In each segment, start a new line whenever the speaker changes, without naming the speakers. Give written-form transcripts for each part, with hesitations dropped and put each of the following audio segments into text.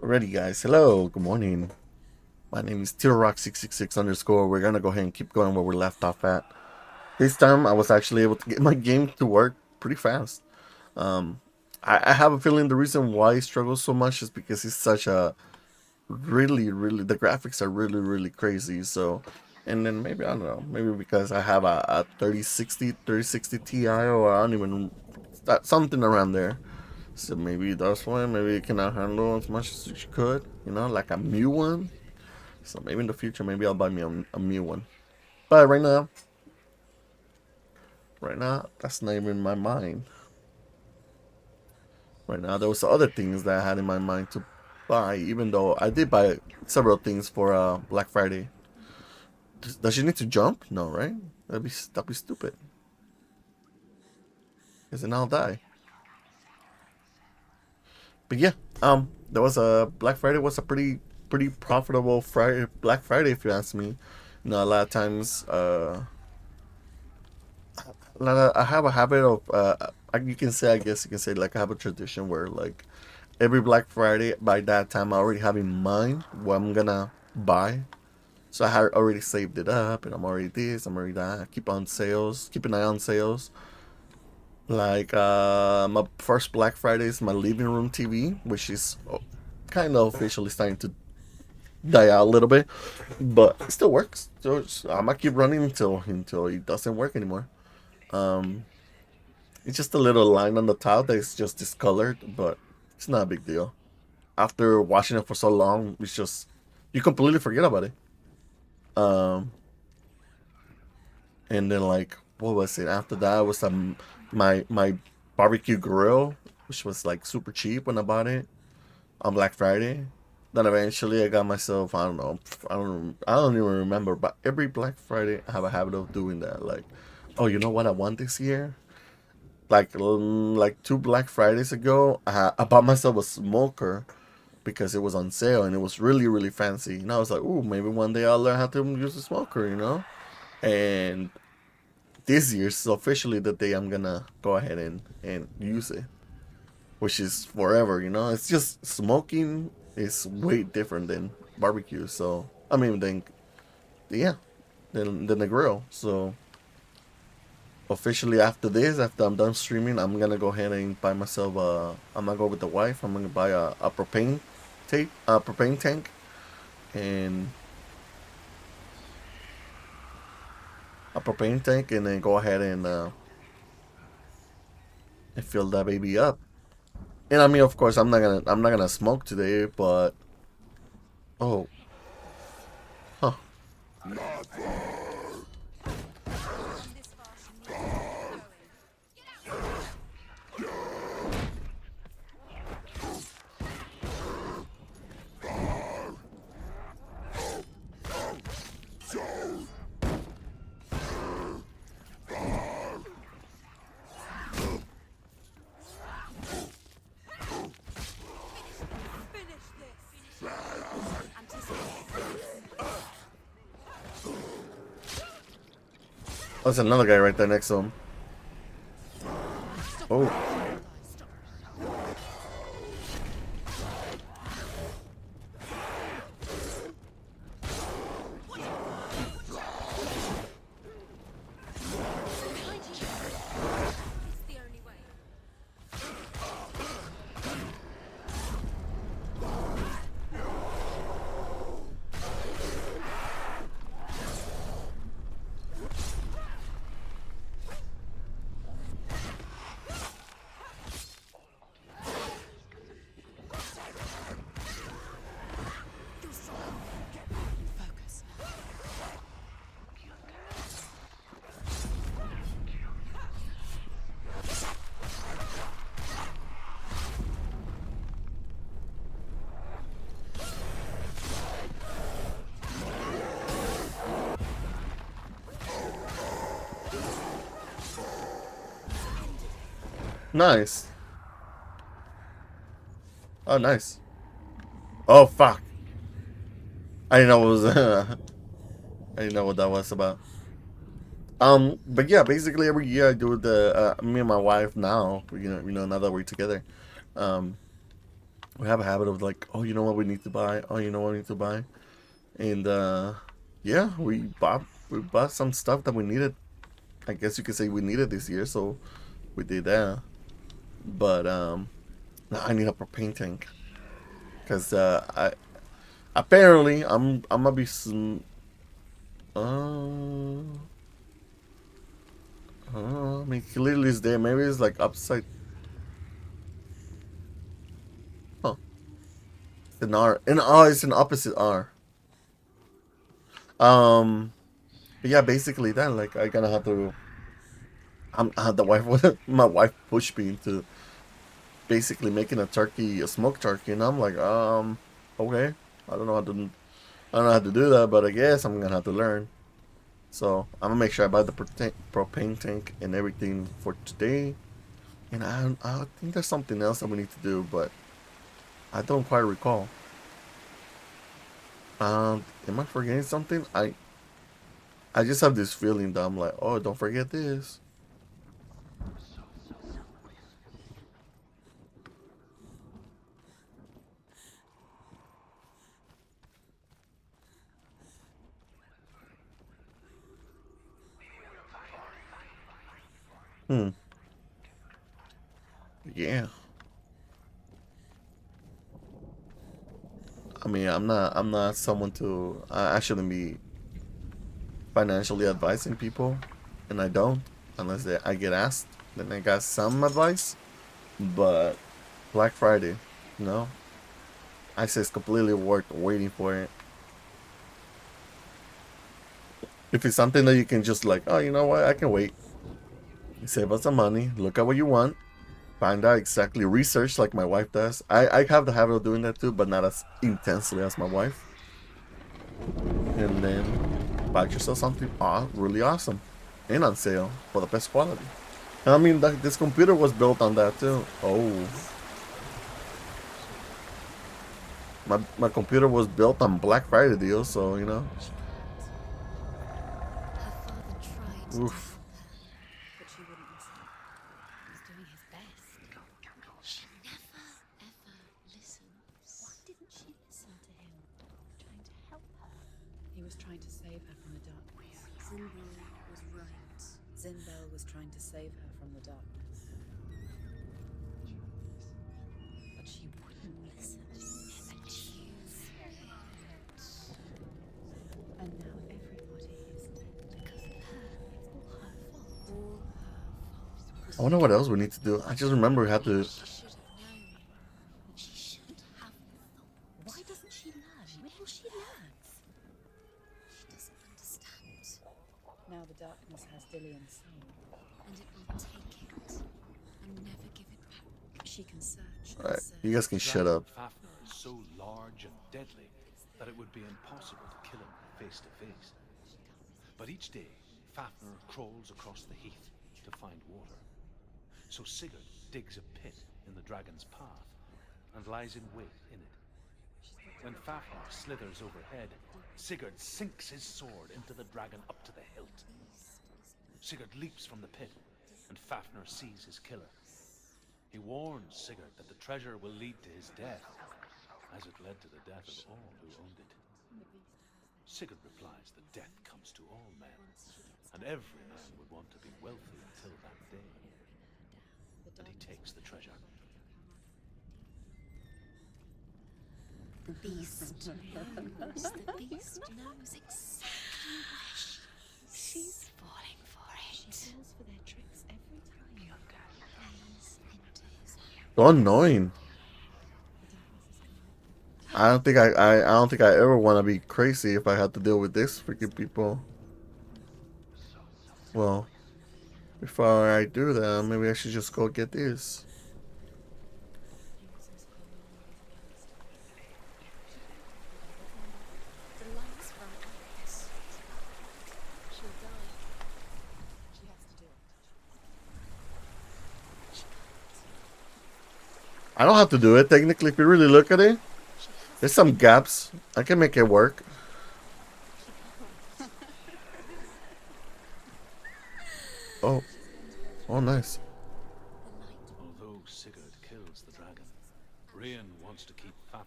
Alrighty, guys. Hello. Good morning. My name is TearRock666 underscore. We're gonna go ahead and keep going where we left off at. This time, I was actually able to get my game to work pretty fast. Um, I have a feeling the reason why it struggles so much is because it's such a really the graphics are really crazy. So, and then maybe I don't know, maybe because I have a 3060 Ti, or I don't even something around there. So maybe that's why. Maybe it cannot handle as much as you could. Like a new one. So maybe in the future, maybe I'll buy me a new one. But right now, that's not even in my mind. Right now, there was other things that I had in my mind to buy. Even though I did buy several things for Black Friday. Does she need to jump? No, right? That'd be stupid. Cause then I'll die. But yeah, there was a Black Friday was a pretty profitable Friday Black Friday if you ask me. A lot of times, I have a habit of you can say, I guess you can say, like, I have a tradition where, like, every Black Friday by that time I already have in mind what I'm gonna buy. So I had already saved it up, and I'm already this, I'm already that. I keep on sales, keep an eye on sales. Like, my first Black Friday is my living room TV, which is kind of officially starting to die out a little bit, but it still works. So I'm gonna keep running until it doesn't work anymore. Um, it's just a little line on the top that is just discolored, but it's not a big deal. After watching it for so long, it's just you completely forget about it. Um, and then, like, what was it? After that was my barbecue grill, which was like super cheap when I bought it on Black Friday. Then eventually I got myself, I don't know, I don't even remember, but every Black Friday I have a habit of doing that. Like, oh, you know what I want this year? Like 2 Black Fridays ago, I bought myself a smoker because it was on sale and it was really fancy. And I was like, ooh, maybe one day I'll learn how to use a smoker. And this year is officially the day I'm gonna go ahead and use it, which is forever. It's just smoking is way different than barbecue. So I mean, then yeah, than the grill. So officially after this, after I'm done streaming, I'm gonna go ahead and buy myself I'm gonna go with the wife. I'm gonna buy a propane tank, and then go ahead and fill that baby up. And I mean, of course, I'm not gonna smoke today, but oh, huh. There's another guy right there next to him. Oh, nice. Oh, nice. Oh, fuck. I didn't know what was. I didn't know what that was about. But yeah, basically every year I do me and my wife now. Now that we're together, um, we have a habit of like, oh, you know what we need to buy? Oh, you know what we need to buy? And yeah, we bought some stuff that we needed. I guess you could say we needed this year, so we did that. But now I need a propane tank because I apparently I'm gonna be some. Uh, I mean, clearly it's there. Maybe it's like upside. Huh? It's an R. And oh, it's an opposite R. Um. But yeah, basically that. Like I gonna have to. The wife. My wife pushed me into basically making a turkey, a smoked turkey, and I'm like, okay. I don't know how to. I don't know how to do that, but I guess I'm gonna have to learn. So I'm gonna make sure I buy the propane tank and everything for today. And I think there's something else that we need to do, but I don't quite recall. Am I forgetting something? I just have this feeling that I'm like, oh, don't forget this. Hmm. Yeah. I mean, I'm not someone to. I shouldn't be financially advising people, and I don't unless I get asked. Then I got some advice, but Black Friday, no. I say it's completely worth waiting for it. If it's something that you can just like, oh, you know what, I can wait. Save us some money. Look at what you want. Find out exactly. Research like my wife does. I have the habit of doing that too, but not as intensely as my wife. And then buy yourself something really awesome and on sale for the best quality. I mean, this computer was built on that too. Oh, my computer was built on Black Friday deals, so you know.
Her father tried to
Oof.
help her, but she wouldn't listen. He was doing his best. She never, ever listens. Why didn't she listen to him? Trying to help her. He was trying to save her from the darkness. Zinbel was right. Zinbel was trying to save her from the darkness. But she wouldn't listen. She never listened. And now everybody is dead. Because of her. It's all her fault. All her
I
fault.
wonder what else we need to do. I just remember we have to.
She should have known. She should have thought. Why doesn't she learn? When will she learn? She doesn't understand. Now the darkness has Dillian's soul. And it will take it and never give it back. She can search
All
and
right,
search.
you guys can
The
shut
dragon
up.
Fafnir is so large and deadly that it would be impossible to kill him face to face. But each day, Fafnir crawls across the heath to find water. So Sigurd digs a pit in the dragon's path and lies in wait in it. When Fafnir slithers overhead, Sigurd sinks his sword into the dragon up to the hilt. Sigurd leaps from the pit, and Fafnir sees his killer. He warns Sigurd that the treasure will lead to his death, as it led to the death of all who owned it. Sigurd replies that death comes to all men, and every man would want to be wealthy until that day. And he takes the treasure.
The beast knows. The beast knows exactly where she's falling for it. She falls for their tricks every time. Plays into his hand.
So annoying. I don't think I ever want to be crazy if I had to deal with this freaking people. Well, before I do that, maybe I should just go get this.
Uses her knowledge against her. The lights run out. She'll die. She has to do it. She
I don't have to do it technically. If you really look at it,
has
there's some gaps. I can make it work. Oh, oh, nice.
the light.
Although Sigurd kills the dragon, Rian wants to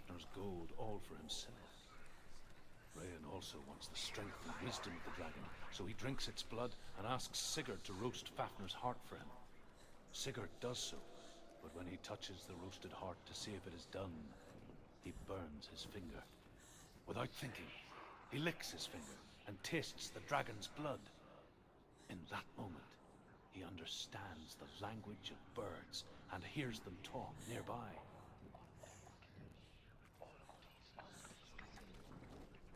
Fafnir's gold all for himself. Rayan also wants the strength and wisdom of the dragon, so he drinks its blood and asks Sigurd to roast Fafnir's heart for him. Sigurd does so, but when he touches the roasted heart to see if it is done, he burns his finger. Without thinking, he licks his finger and tastes the dragon's blood. In that moment, he understands the language of birds and hears them talk nearby.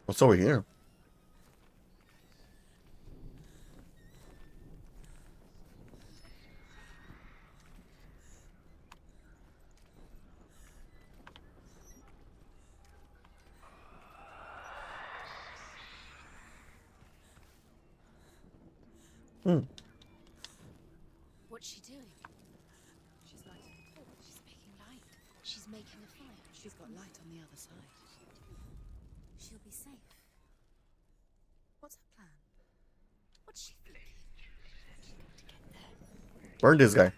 What's over here?
What's she doing?
She's lighting.
Oh, she's making light. She's making a fire.
She's got light on the other side.
She'll be safe.
What's her plan?
What's she thinking? To get there.
Burn this guy.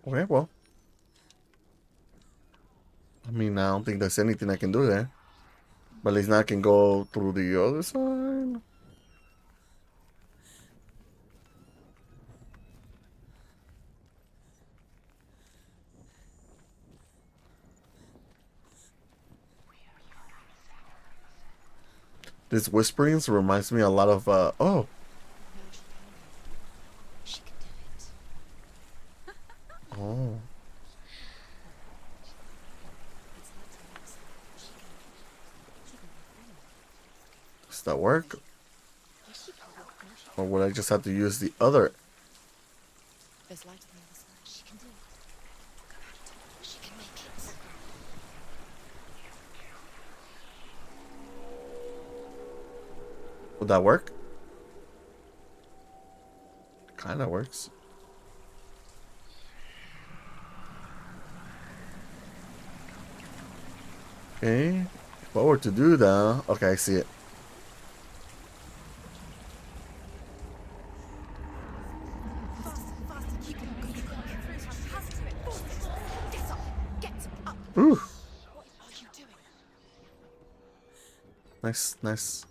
Okay, well. I mean, I don't think there's anything I can do there. But at least now I can go through the other side. This whisperings reminds me a lot of, oh,
No, she can do it.
oh.
It's light on the other side. She can be free.
Does that work?
Yes, she can. No, she
Or would I just have to use the other?
There's light on the other side.
She can do it. She can make it.
Would that work? Kinda works. Okay. If I were to do that, okay, I see it.
Get up! Get up!
Ooh,
What are you doing?
nice, nice.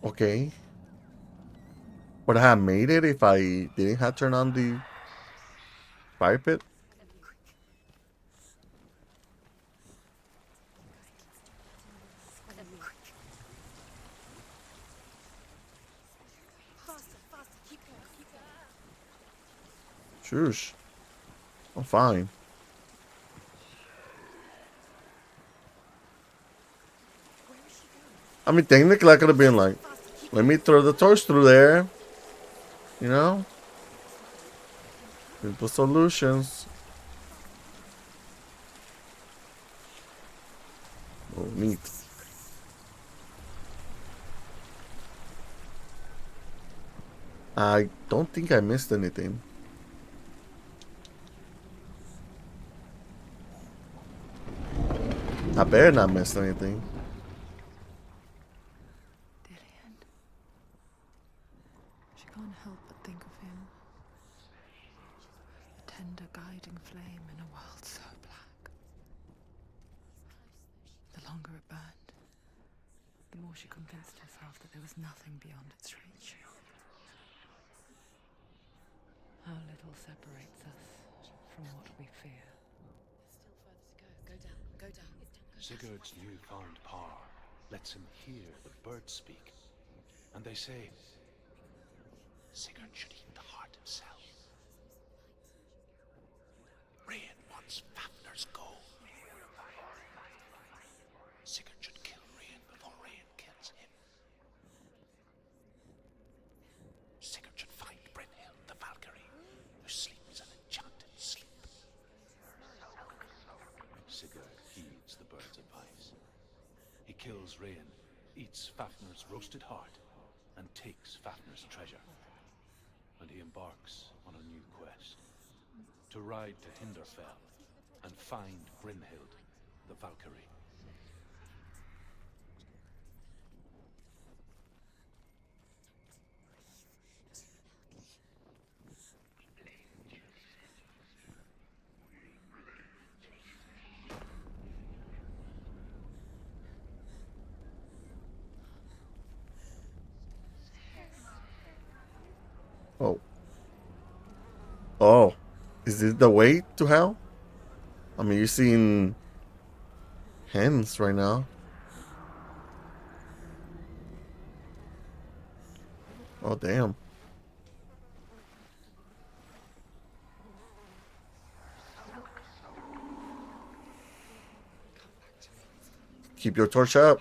Okay. Would I have made it if I didn't have turned on the fire pit?
Faster, faster, keep going, keep going.
Shush. I'm fine.
Where is she going?
I mean, technically, I could have been like,
Faster, keep
let me throw the torch through there. You know? Simple solutions. Oh, neat. I don't think I missed anything. I better not miss anything.
Dillian. She can't help but think of him. A tender guiding flame in a world so black. The longer it burned, the more she convinced herself that there was nothing beyond its reach. How little separates us from what we fear.
There's still further to go. Go down. Go down.
Sigurd's newfound power lets him hear the birds speak. And they say, Sigurd should eat the heart himself. Rayan wants Fafnir's gold. Sigurd should kill Rayan before Rayan kills him. Sigurd should find Brynhild the Valkyrie, who sleeps an enchanted sleep. Sigurd heeds the bird's advice. He kills Rayan, eats Fafnir's roasted heart, and takes Fafnir's treasure. embarks on a new quest. To ride to Hinderfell and find Brynhild, the Valkyrie.
Oh. Oh. Is it the way to hell? I mean, you're seeing hands right now. Oh, damn. Keep your torch up.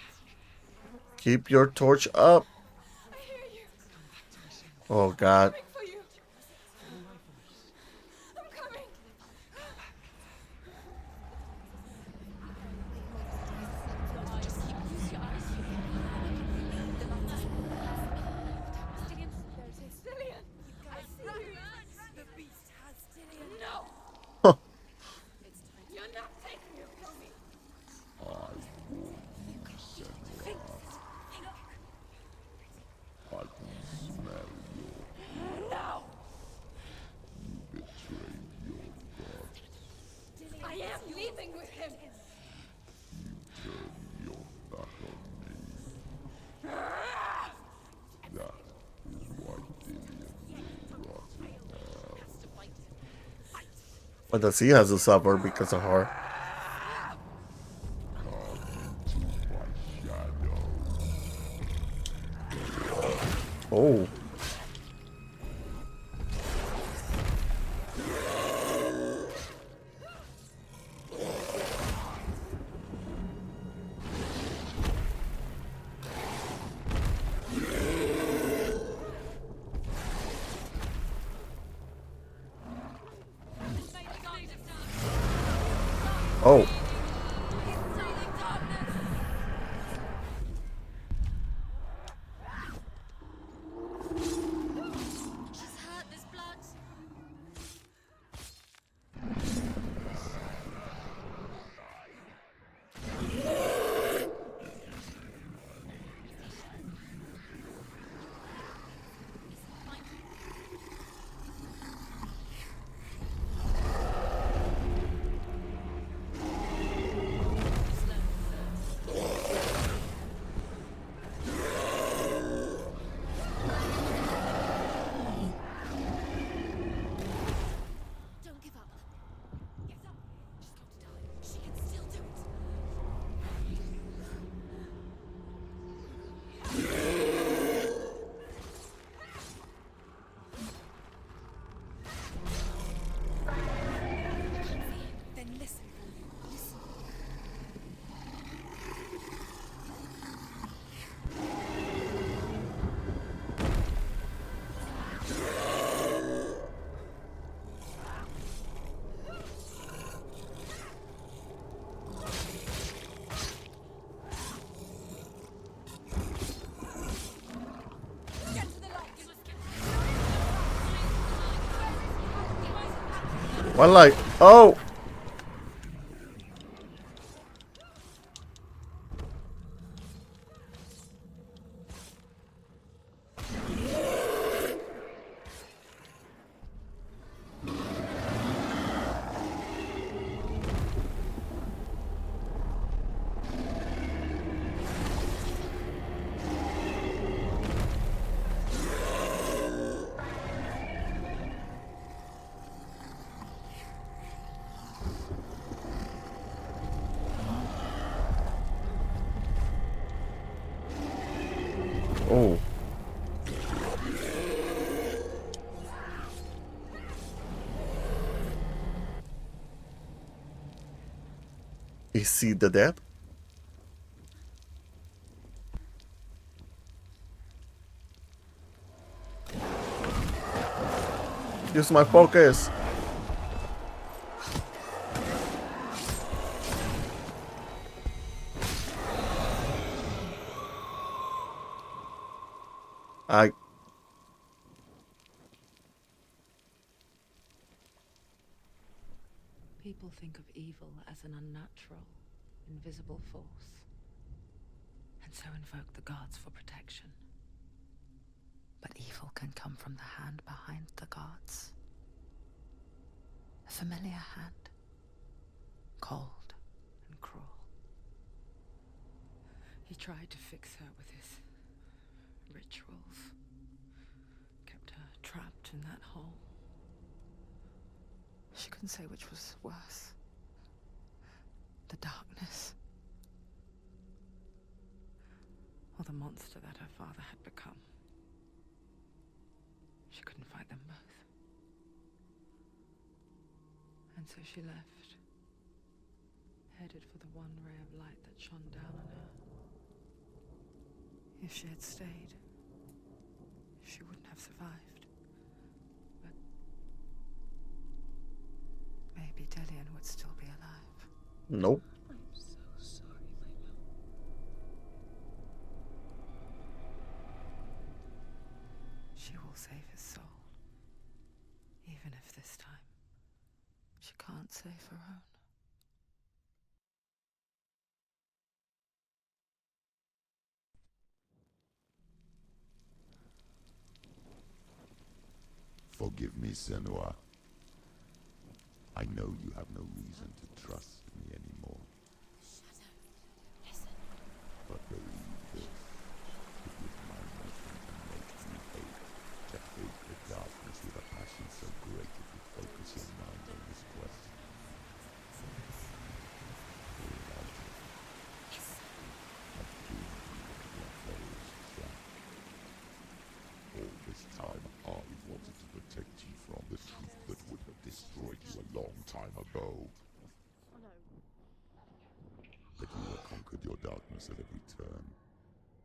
Keep your torch up.
I hear you.
Oh, God.
Coming for you. I'm coming.
Just keep use your eyes. The light is
Stillian, I see you. The beast has Stillian. No.
Huh.
You're not taking it from me. No. I am leaving with him.
But does he has to suffer because of her? Oh. Oh.
She's hurt. There's blood. Don't give up. Get up. She's got to die. She can still do it.
Then listen. Listen. Get to the light. You must get
One light. Oh. Oh. Is he the dead? Use my focus. I
People think of evil as an unnatural, invisible force, and so invoke the gods for protection. But evil can come from the hand behind the gods. A familiar hand, cold and cruel. He tried to fix her with his rituals, kept her trapped in that hole. She couldn't say which was worse. The darkness, or the monster that her father had become. She couldn't fight them both. And so she left, headed for the one ray of light that shone down on her. If she had stayed, she wouldn't have survived. But maybe Delian would still be alive.
Nope.
I'm so sorry, my love.
She will save his soul. Even if this time she can't save her own.
Forgive me, Senua. I know you have no reason to trust me anymore.
Shadow, listen.
But believe this. It was my mission to make you hate. To hate the darkness with a passion so great it would focus your mind on this quest.
Yes.
I've doomed you into your foe's trap. All this time, I wanted to protect you from the truth that would have destroyed you a long time ago.
Oh no.
But you have conquered your darkness at every turn.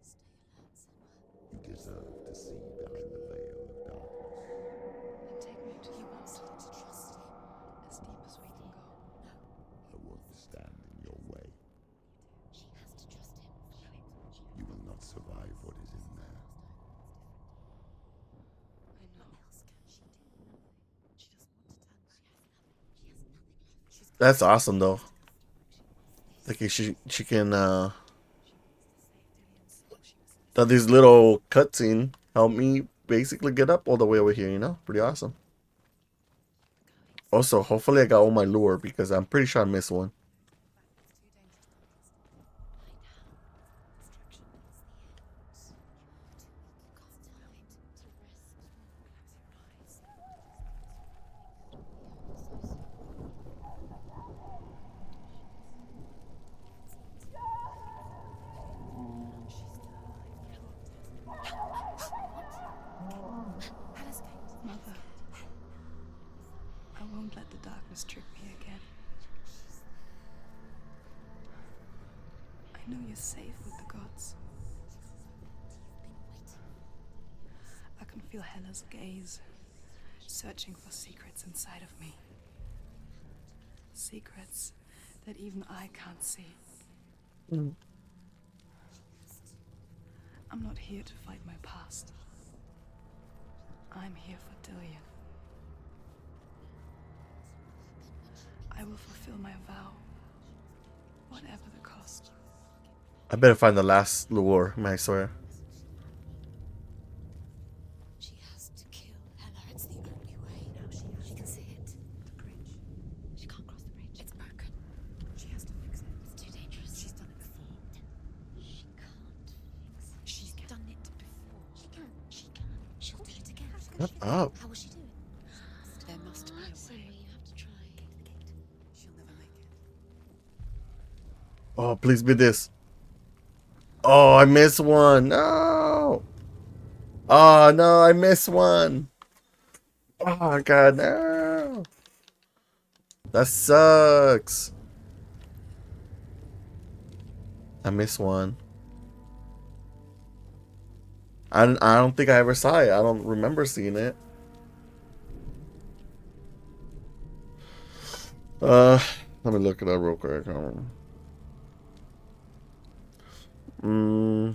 Stay alert, Senua.
You deserve to see behind the veil of darkness.
And take me to
He
the
wants
world,
her to trust him.
as deep as we can go.
No,
I won't stand in your way.
she has to trust him.
You will not survive what is in there.
I know.
What else can she do? Nothing. She doesn't want to turn back. She has nothing left. She's
That's awesome though. Like she can that these little cutscene help me basically get up all the way over here, you know? Pretty awesome. Also, hopefully I got all my lure because I'm pretty sure I missed one.
Mother, I won't let the darkness trick me again. I know you're safe with the gods. I can feel Hela's gaze, searching for secrets inside of me. Secrets that even I can't see.
Mm.
I'm not here to fight my past. I'm here for Delian. I will fulfill my vow, whatever the cost.
I better find the last lure, I swear.
She has to kill Hela. It's the only way. Now she can see it.
The bridge.
She can't cross the bridge. It's broken.
She has to fix it.
It's too dangerous.
She's done it before.
She can't fix it.
She's done it before.
She can. She can. She'll do it again.
Shut up.
How will she do it?
There must be a
So
way.
you have to try.
She'll never make it.
Oh, please be this. Oh, I missed one. No. Oh, no, I missed one. Oh, God, no. That sucks. I missed one. I don't think I ever saw it. I don't remember seeing it. Let me look it up real quick. Mm.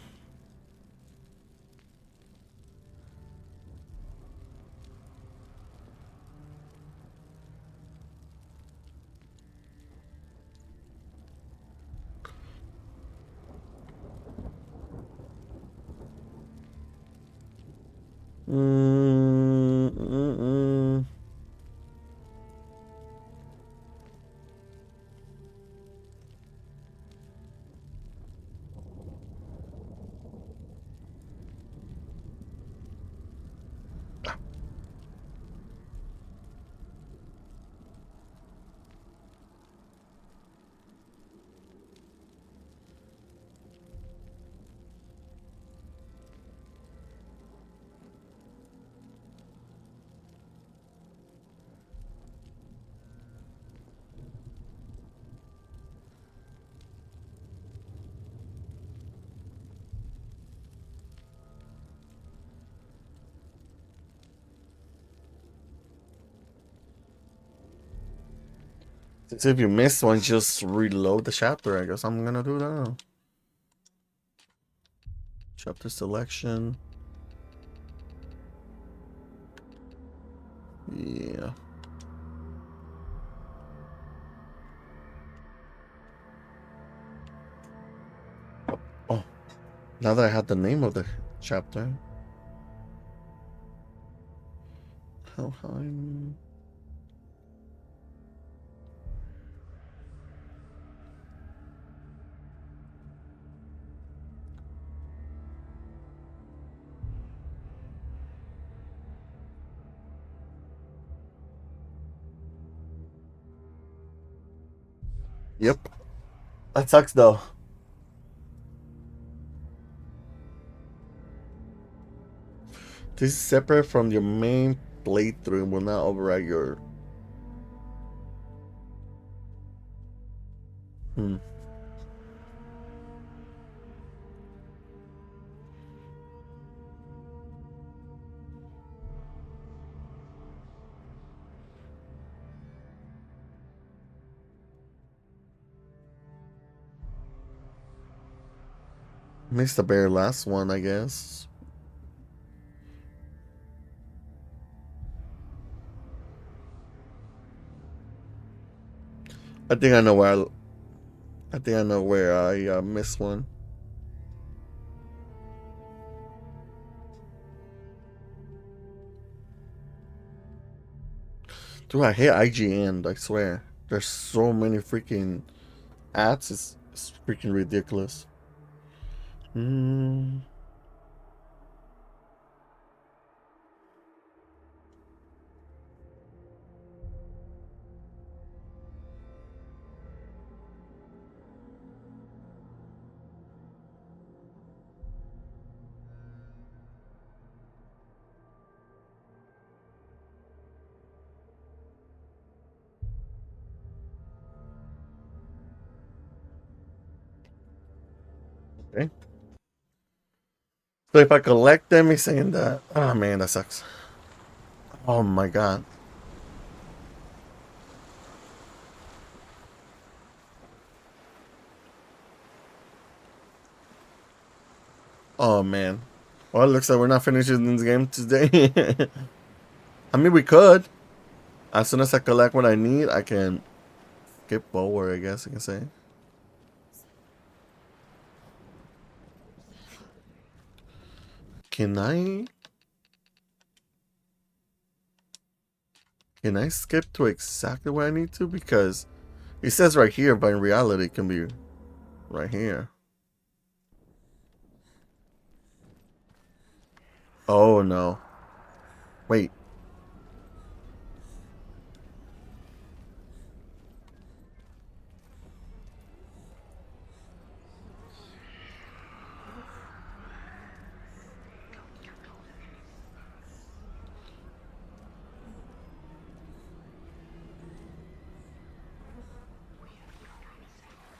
So if you missed one, just reload the chapter. I guess I'm gonna do that now. Chapter selection. Yeah. Oh, now that I had the name of the chapter. Helheim. Yep. That sucks though. This is separate from your main playthrough and will not override your. Hmm. Missed the very last one, I guess. I think I know where I think I know where I missed one. Dude, I hate IGN. I swear, there's so many freaking ads. It's freaking ridiculous. Hmm. Okay. So if I collect them, he's saying that. Oh man, that sucks. Oh my god. Oh man. Well, it looks like we're not finishing this game today. I mean, we could. As soon as I collect what I need, I can skip forward, I guess I can say. Can I? Can I skip to exactly where I need to? Because it says right here, but in reality, it can be right here. Oh no. Wait.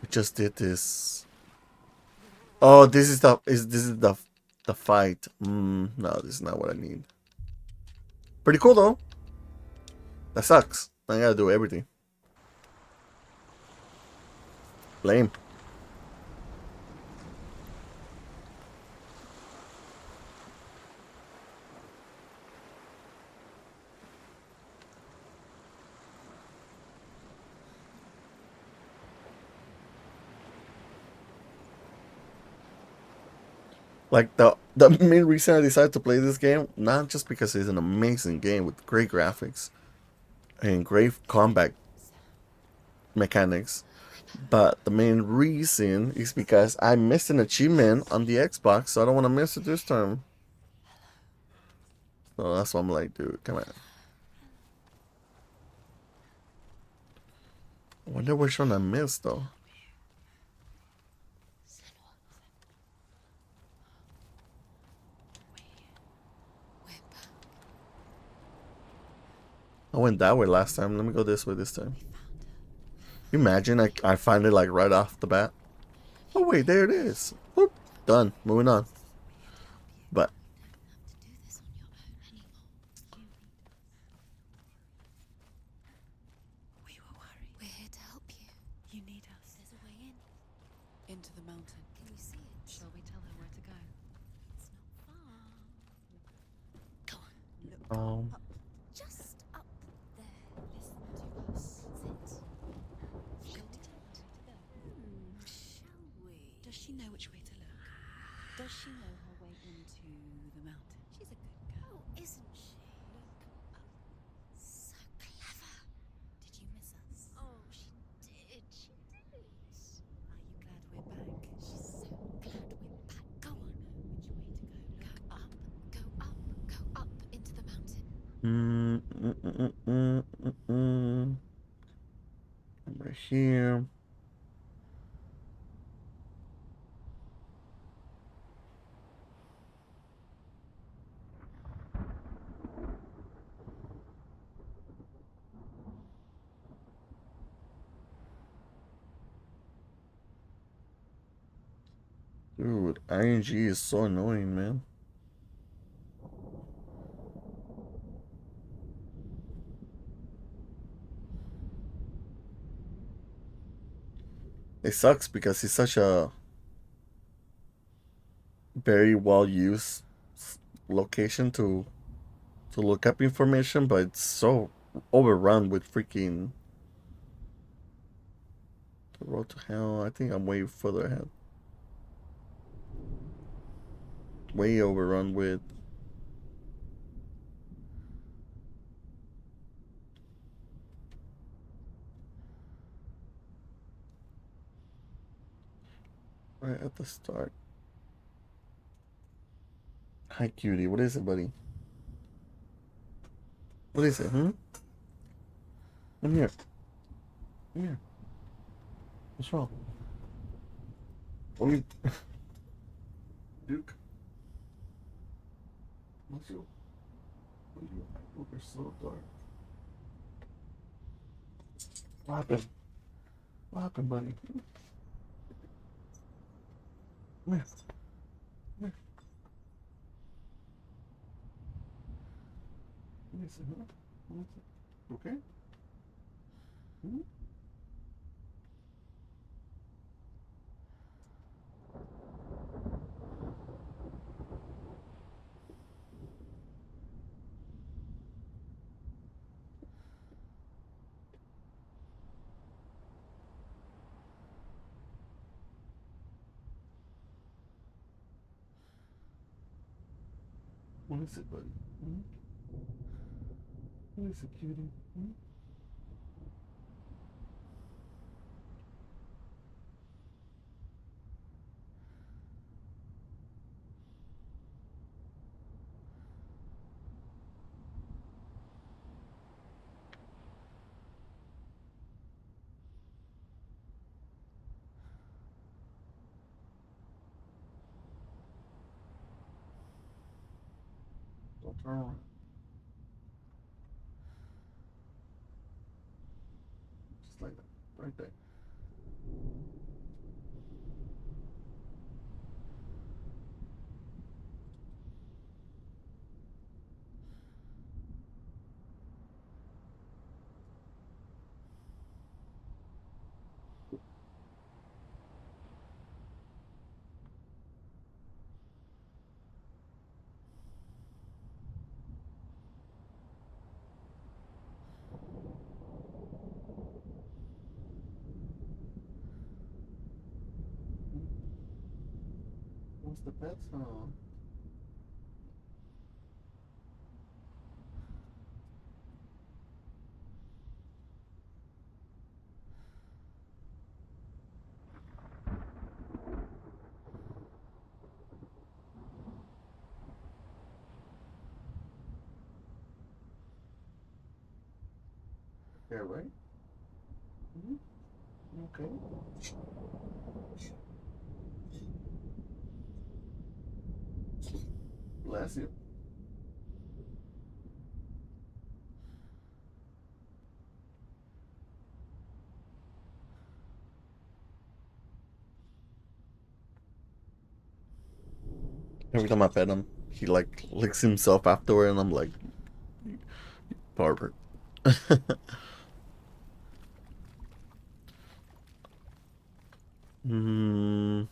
We just did this. Oh, this is the fight. No, this is not what I need. Pretty cool though. That sucks. I gotta do everything. Lame. Like the main reason I decided to play this game, not just because it's an amazing game with great graphics and great combat mechanics, but the main reason is because I missed an achievement on the Xbox, so I don't want to miss it this time. So that's why I'm like, dude, come on. I wonder which one I missed though. I went that way last time. Let me go this way this time. You imagine I find it like right off the bat. Oh wait, there it is. Whoop. Done. Moving on. But
Do this on your own anymore. We were worried. We're here to
into the mountain.
Can you see it?
Shall we tell her where to go?
It's not far. Go on.
Look
Um,
up.
Just up there. Listen to us. Sit.
Shall we tell her where to go?
Shall we?
Does she know which way to look? Does she know her way into the mountain?
She's a good girl, isn't she? Look up. So clever. Did you miss us? Oh, she did. She did.
Are you glad we're back?
She's so glad we're back. Go on.
Which way to go? Look
Go up. Go up. Go up into the mountain.
I'm right here. Dude, ING is so annoying, man. It sucks because it's such a very well used location to look up information, but it's so overrun with freaking the road to hell. I think I'm way further ahead. Way overrun with right at the start. Hi, cutie. What is it, buddy? What is it, hmm? Come here. Come here. What's wrong? What are you... Duke? What's your... What are you... Look, are so dark. What happened? What happened, buddy? Come here. Come here. What is it, huh? What is it? Okay? Hmm? What is it, buddy? Hmm? What is it, cutie? Hmm? Don't turn around. Just like that. Right there. What's the pet sound? Yeah, right? Mm-hmm. Okay. Bless you. Every time I pet him, he like licks himself afterward, and I'm like, Barbara. Mm,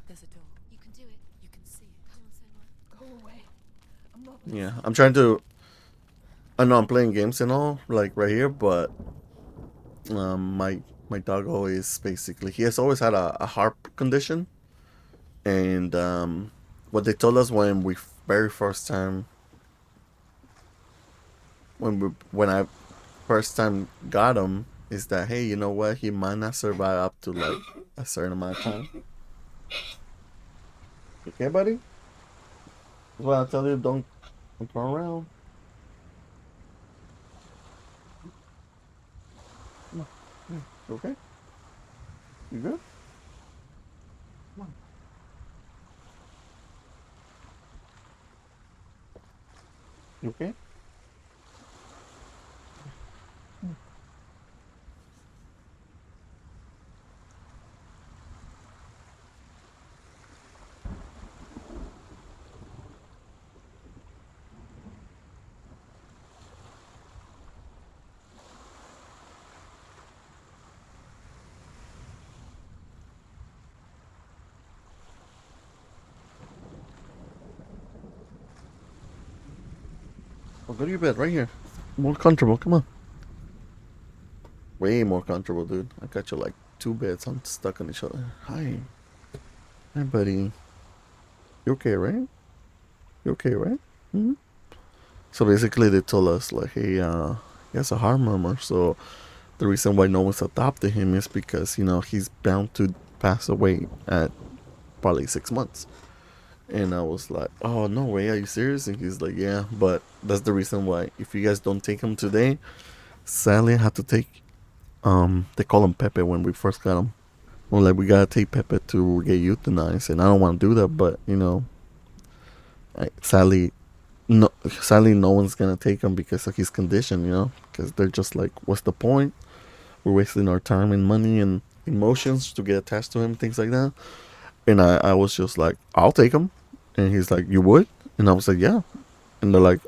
There's a door.
You can do it.
You can see it.
Come on, Senwa.
Go away. I'm not
yeah, I'm trying to. I know I'm playing games and all, like right here, but my doggo is basically he has always had a heart condition, and what they told us when we very first time when I first time got him is that hey, you know what, he might not survive up to like a certain amount of time. Okay, buddy. That's why I tell you don't turn around. Come on. Yeah, you okay? You good? Come on. You okay? Well, go to your bed right here. More comfortable. Come on. Way more comfortable, dude. I got you like two beds on stuck on each other. Hi. Hi, buddy. You okay, right? You okay, right? Hmm. So basically, they told us like, hey, he has a heart murmur. So the reason why no one's adopted him is because he's bound to pass away at probably 6 months. And I was like, oh no way, are you serious? And he's like, yeah, but that's the reason why. If you guys don't take him today, sadly, I have to take. They call him Pepe when we first got him. Well, like we gotta take Pepe to get euthanized, and I don't want to do that, but sadly, no one's gonna take him because of his condition, because they're just like, what's the point? We're wasting our time and money and emotions to get attached to him, things like that. And I was just like, I'll take him, and he's like, you would? And I was like, yeah. And they're like,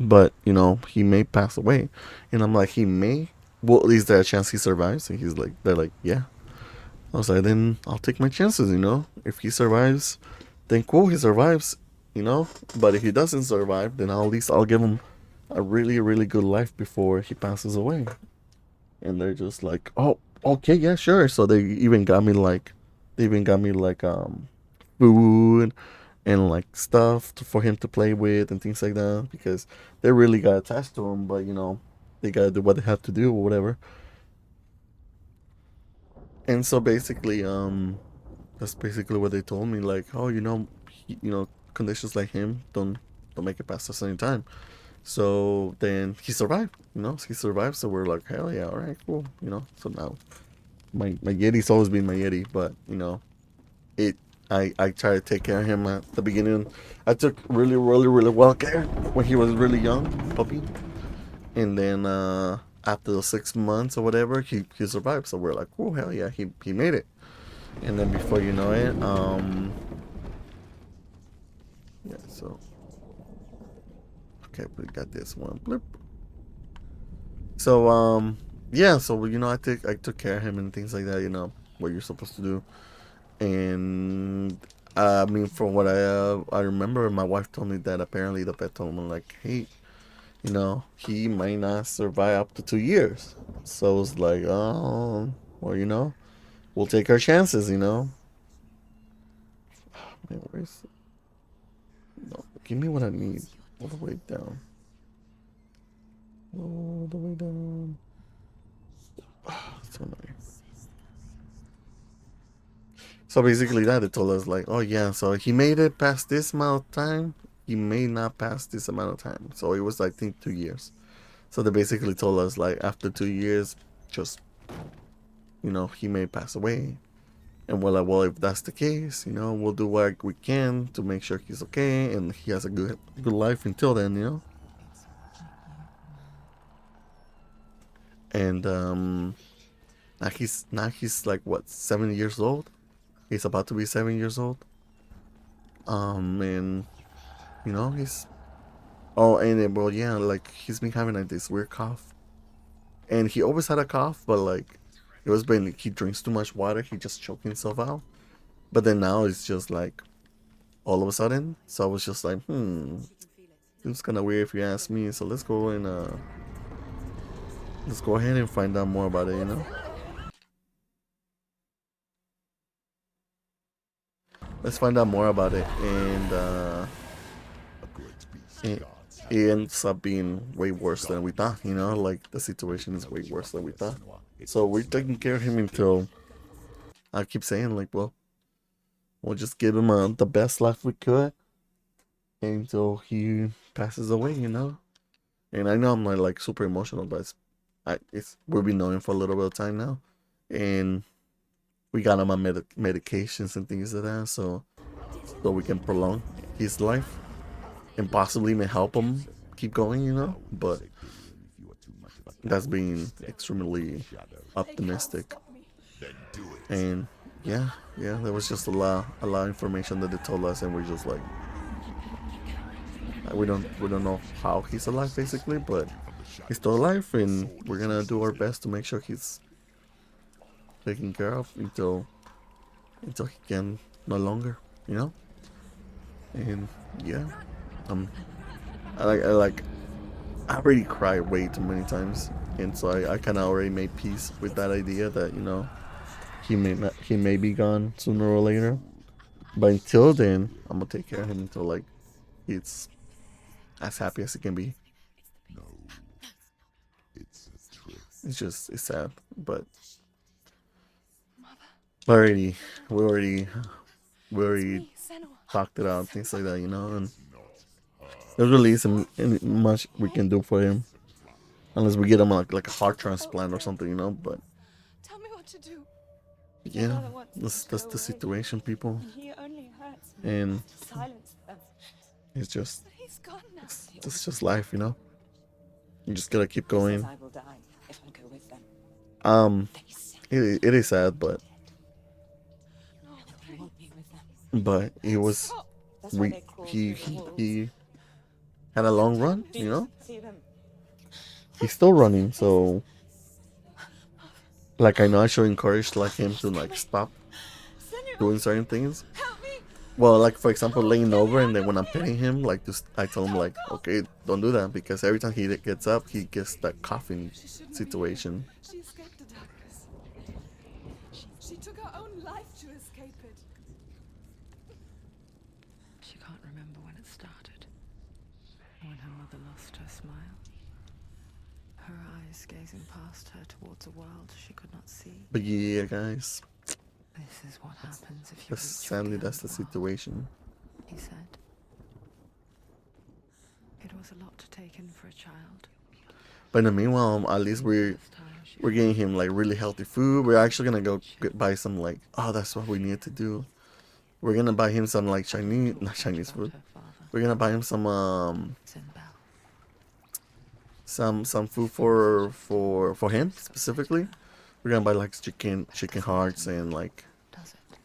but he may pass away, and I'm like, he may. Well, is there a chance he survives? And they're like, yeah. I was like, then I'll take my chances, If he survives, then cool, he survives, But if he doesn't survive, then at least I'll give him a really, really good life before he passes away. And they're just like, oh, okay, yeah, sure. So they even got me like food and like stuff for him to play with and things like that because they really got attached to him. But they gotta do what they have to do or whatever. And so basically, that's basically what they told me. Like, oh, conditions like him don't make it past a certain time. So then he survived. He survived. So we're like, hell yeah, all right, cool. So now my Yeti's always been my Yeti, but it I try to take care of him at the beginning. I took really, really, really well care when he was really young, puppy, and then after the 6 months or whatever, he survived. So we're like, oh hell yeah, he made it. And then before you know it, yeah. So okay, we got this one. Blip. So yeah. So I took care of him and things like that. What you're supposed to do. And I mean, from what I remember, my wife told me that apparently the vet told me like, hey, he might not survive up to 2 years. So it's like, oh, well, we'll take our chances, Man, where's no? Give me what I need. All the way down. All the way down. So annoying. So basically that they told us like, oh yeah, so he made it past this amount of time. He may not pass this amount of time. So it was I think 2 years. So they basically told us like after 2 years, just he may pass away. And we're like, well, if that's the case, we'll do what we can to make sure he's okay and he has a good life until then. And now he's like what 7 years old. He's about to be 7 years old. And he's Oh, and then, well, yeah, like he's been having like this weird cough, and he always had a cough, but like it was been he drinks too much water, he just choking himself out. But then now it's just like all of a sudden. So I was just like, it was kind of weird if you ask me. So let's go ahead and find out more about it. You know, let's find out more about it, and
A great beast
it,
guards
it ends up being way worse than we thought. You know, like the situation is way worse than we thought. So we're taking care of him until I keep saying like, well, we'll just give him the best life we could until he passes away. You know, and I know I'm not like super emotional, but it's we've been knowing for a little bit of time now, and we got him on medications and things like that, so we can prolong his life and possibly even help him keep going. You know, but that's being extremely optimistic.
Then do it.
And yeah, there was just a lot of information that they told us, and we're just like, we don't know how he's alive basically, but he's still alive, and we're gonna do our best to make sure he's taken care of until he can no longer, you know. And yeah, um, I already cried way too many times, and so I kind of already made peace with that idea that you know he may be gone sooner or later, but until then, I'm gonna take care of him until like he's as happy as he can be.
No, it's a trick.
It's sad, but already we already talked it out, things like that, you know, and there really isn't any much we can do for him unless we get him like a heart transplant or something, you know. But
Tell me what to do.
yeah, that's the situation, people,
He only hurts me
and
to silence them.
it's just
But he's gone now.
it's just life, you know. You just gotta keep
He says
going.
I will die if I go with them.
Um,
They say
it is sad, but
he won't be with them.
it was
That's why
we
they crawl
he
through the
he
walls.
he had a long run, you know.
See them.
He's still running, so like I know I should encourage like him to like stop
Senor,
doing certain things.
help me.
Well, like for example, laying over, and then when I'm petting him, like just I tell him like, okay, don't do that, because every time he gets up, he gets that coughing situation.
She escaped the darkness. She took her own life to escape it.
She can't remember when it started. When her mother lost her smile. Her eyes gazing past her towards a world she could not see.
But yeah, guys,
This is what happens if you reach
sadly
beyond
that's the
world,
situation.
he said. It was a lot to take in for a child.
But in the meanwhile, at least
First time she
we're getting him like really healthy food. We're actually gonna go buy some like, oh, that's what we need to do. We're gonna buy him some like Chinese, not Chinese
about
food.
her father,
We're gonna buy him
Sinbel.
some food for him specifically. We're gonna buy like chicken hearts and like
Does it?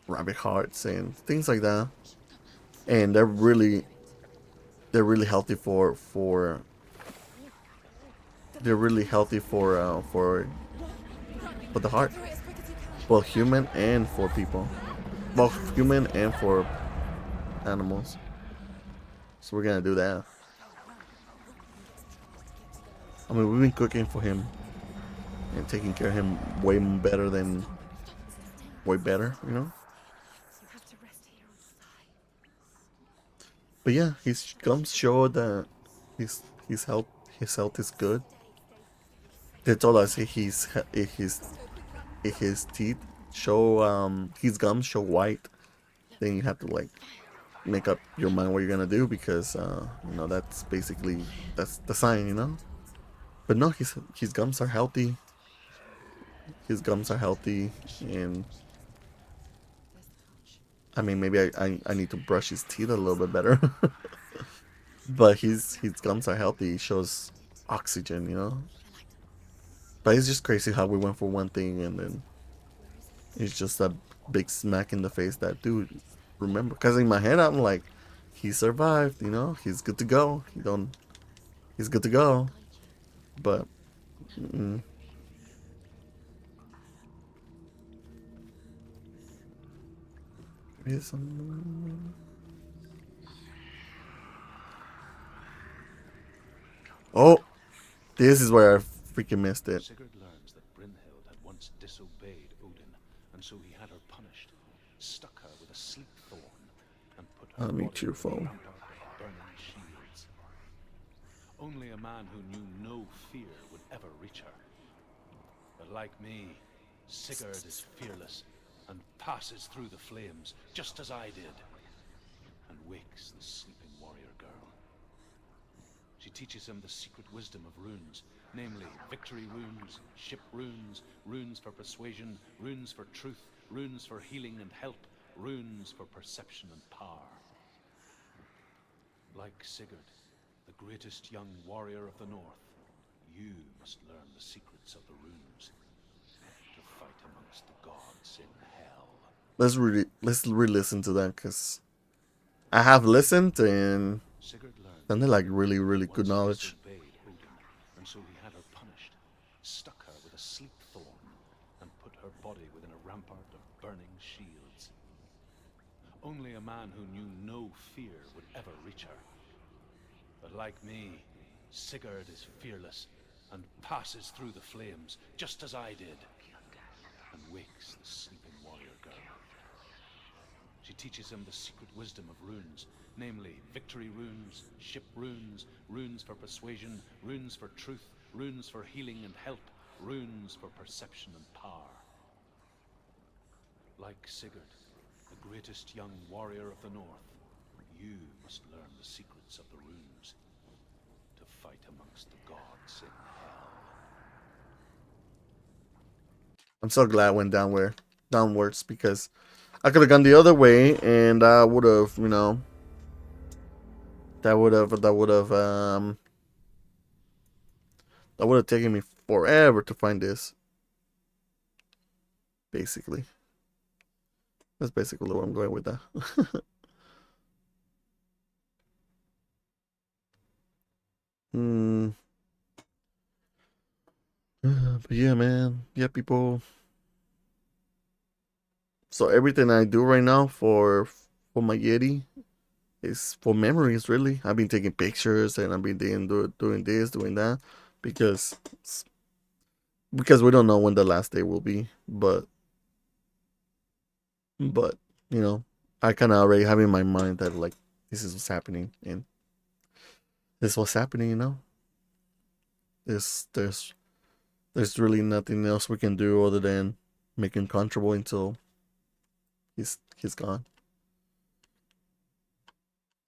rabbit hearts and things like that. And they're really healthy for they're really healthy for the heart, both human and for people, both human and for animals. So we're gonna do that. I mean, we've been cooking for him and taking care of him way better, you know. But yeah, his gums show that his health is good. They told us if his teeth show his gums show white, then you have to like make up your mind what you're gonna do, because you know that's basically that's the sign, you know. But no, his gums are healthy. His gums are healthy, and I mean maybe I need to brush his teeth a little bit better. But his gums are healthy. He shows oxygen, you know. But it's just crazy how we went for one thing and then it's just a big smack in the face that, dude, remember? Because in my head I'm like, he survived. You know, he's good to go. He's good to go. But here's some. Oh, this is where I freaking missed it.
Sigurd learns that Brynhild had once disobeyed Odin, and so he had her punished, stuck her with a sleep thorn, and put her
Me
body
too,
within a
phone.
rampart of burning shields. Only a man who knew no fear would ever reach her. But like me, Sigurd is fearless and passes through the flames, just as I did, and wakes the sleeping warrior girl. She teaches him the secret wisdom of runes, namely victory runes, ship runes, runes for persuasion, runes for truth, runes for healing and help, runes for perception and power. Like Sigurd, the greatest young warrior of the North, you must learn the secrets of the runes to fight amongst the gods in hell.
Let's re-listen to that, because I have listened and
Sigurd learned
sounded like really good
once
knowledge.
disobeyed Odin, and so he had her punished, stuck her with a sleep thorn, and put her body within a rampart of burning shields. Only a man who knew no fear would ever reach her. But like me, Sigurd is fearless and passes through the flames, just as I did, and wakes the sleeping warrior girl. She teaches him the secret wisdom of runes, namely victory runes, ship runes, runes for persuasion, runes for truth, runes for healing and help, runes for perception and power. Like Sigurd, the greatest young warrior of the North, you must learn the secrets of the runes to fight amongst the gods in hell.
I'm so glad I went downwards, because I could have gone the other way, and I would have, that would have taken me forever to find this. Basically, that's basically where I'm going with that. But yeah, man. Yeah, people. So everything I do right now for my Yeti is for memories. Really, I've been taking pictures, and I've been doing this, doing that, because we don't know when the last day will be. But I kind of already have in my mind that, like, this is what's happening, and this is what's happening. There's really nothing else we can do other than make him comfortable until he's gone.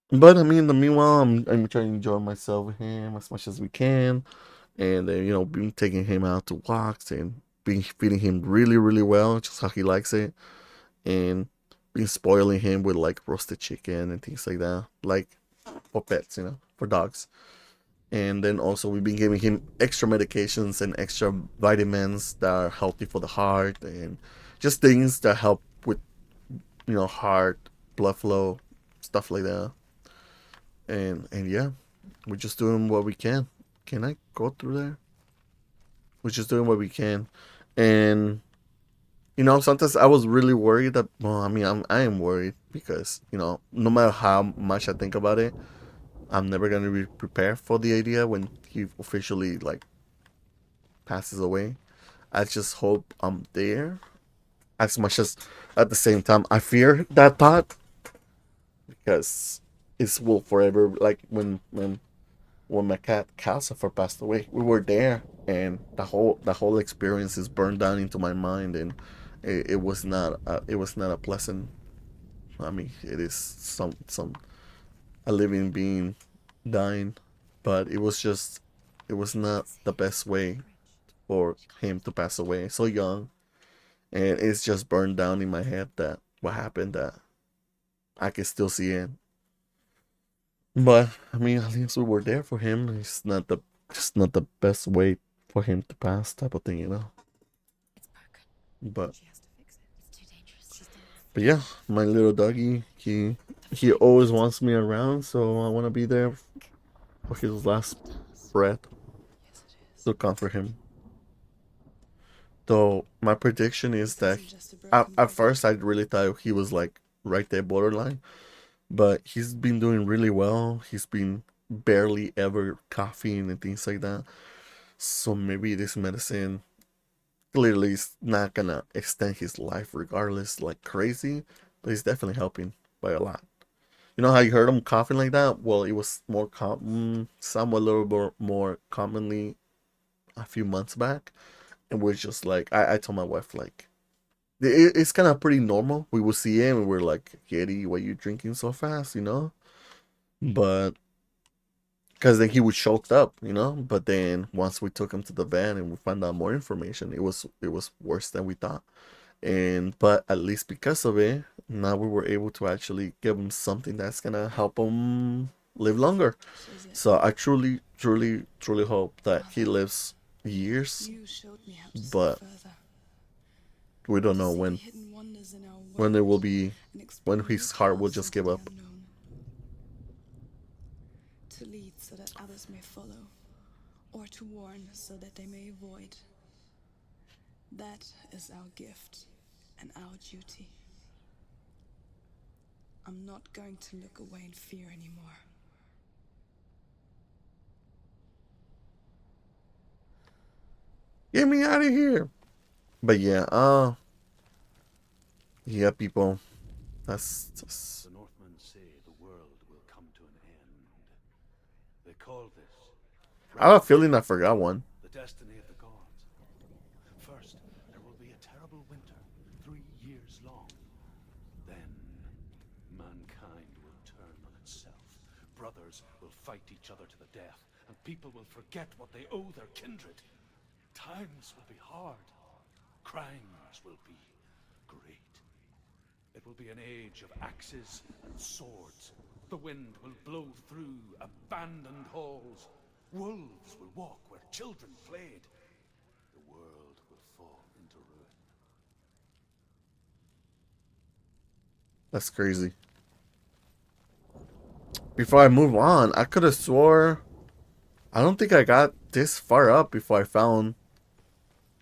But I mean, in the meanwhile, I'm trying to enjoy myself with him as much as we can, and then been taking him out to walks, and being feeding him really well, just how he likes it, and been spoiling him with like roasted chicken and things like that, like for pets, for dogs. And then also we've been giving him extra medications and extra vitamins that are healthy for the heart, and just things that help with heart, blood flow, stuff like that. And yeah, we're just doing what we can. Can I go through there? We're just doing what we can. And sometimes I was really worried that, well, I mean, I am worried because no matter how much I think about it, I'm never gonna be prepared for the idea when he officially like passes away. I just hope I'm there. As much as at the same time I fear that thought, because it will forever, like when my cat Calcifer passed away, we were there, and the whole experience is burned down into my mind, and it was not a pleasant. I mean, it is some a living being dying, but it was not the best way for him to pass away so young, and it's just burned down in my head that what happened, that I can still see it. But I mean, at least we were there for him. It's not the just not the best way for him to pass, type of thing.
It's broken.
But
She has to fix it.
It's too dangerous. She's done it.
but yeah, my little doggy, he he always wants me around, so I want to be there for his last breath
Yes, it is.
to comfort him. Though my prediction is
This
that
isn't just a
at
broken body.
first I really thought he was like right there borderline, but he's been doing really well. He's been barely ever coughing and things like that. So maybe this medicine clearly is not gonna extend his life regardless like crazy, but it's definitely helping by a lot. You know how you heard him coughing like that? Well, it was more somewhat a little bit more commonly a few months back, and we're just like I told my wife like it's kind of pretty normal. We would see him and we're like, Yeti, why you drinking so fast? You know, but because then he was choked up, you know. But then once we took him to the vet and we found out more information, it was worse than we thought. And but at least because of it, now we were able to actually give him something that's gonna help him live longer.
Is it?
So I truly, truly, truly hope that he lives years,
You showed me how to see
but
further.
we don't
To
know
see the
when
hidden wonders in our
when it
world
will be
and explore
when
new
his heart will
paths
just
into
give
the
up.
unknown. To lead so that others may follow, or to warn so that they may avoid. That is our gift and our duty. I'm not going to look away in fear anymore.
Get me out of here. But yeah, yeah, people. That's just
The Northmen say the world will come to an end. They call this
I have a feeling I forgot one.
the destiny of the gods. First, there will be a terrible winter, 3 years long. Then, mankind will turn on itself. Brothers will fight each other to the death, and people will forget what they owe their kindred. Times will be hard. Crimes will be great. It will be an age of axes and swords. The wind will blow through abandoned halls. Wolves will walk where children played. The world will fall into ruin.
That's crazy. Before I move on, I could have swore I don't think I got this far up before I found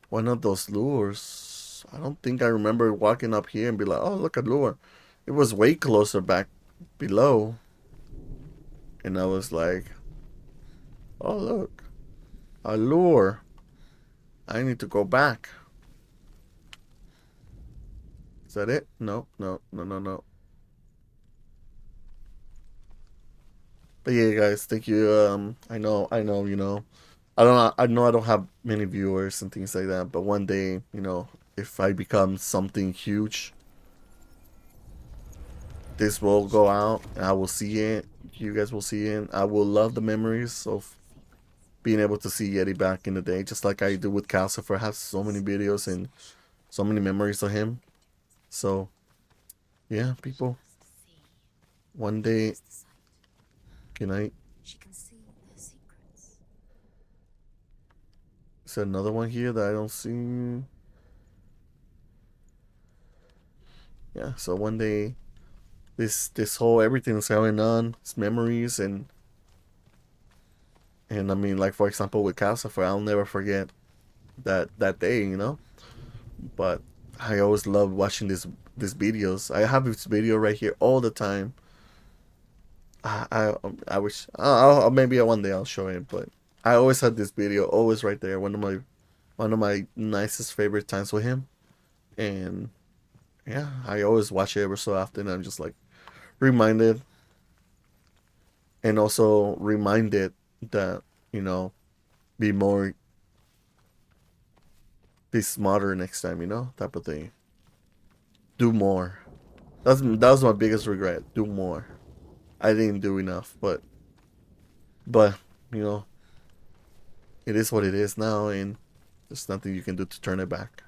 one of those lures. I don't think I remember walking up here and be like, oh, look at lure. It was way closer back below. And I was like, oh, look. A lure. I need to go back. Is that it? No, no, no, no, no. But yeah, guys, thank you. I know, you know, I know I don't have many viewers and things like that, but one day, you know, if I become something huge, this will go out and I will see it. You guys will see it. I will love the memories of being able to see Yeti back in the day, just like I do with Calcifer. I have so many videos and so many memories of him. So, yeah, people,
See,
one day,
is the sight.
good night.
She can see their secrets.
Is there another one here that I don't see? Yeah, so one day this whole everything that's going on, it's memories and I mean like for example with Calcifer, I'll never forget that day, you know? But I always love watching these videos. I have this video right here all the time. I wish maybe one day I'll show it, but I always had this video always right there. One of my nicest favorite times with him, and yeah, I always watch it ever so often. I'm just like reminded, and also reminded that you know, be smarter next time, you know, type of thing. Do more. That was my biggest regret. Do more. I didn't do enough, but you know, it is what it is now, and there's nothing you can do to turn it back.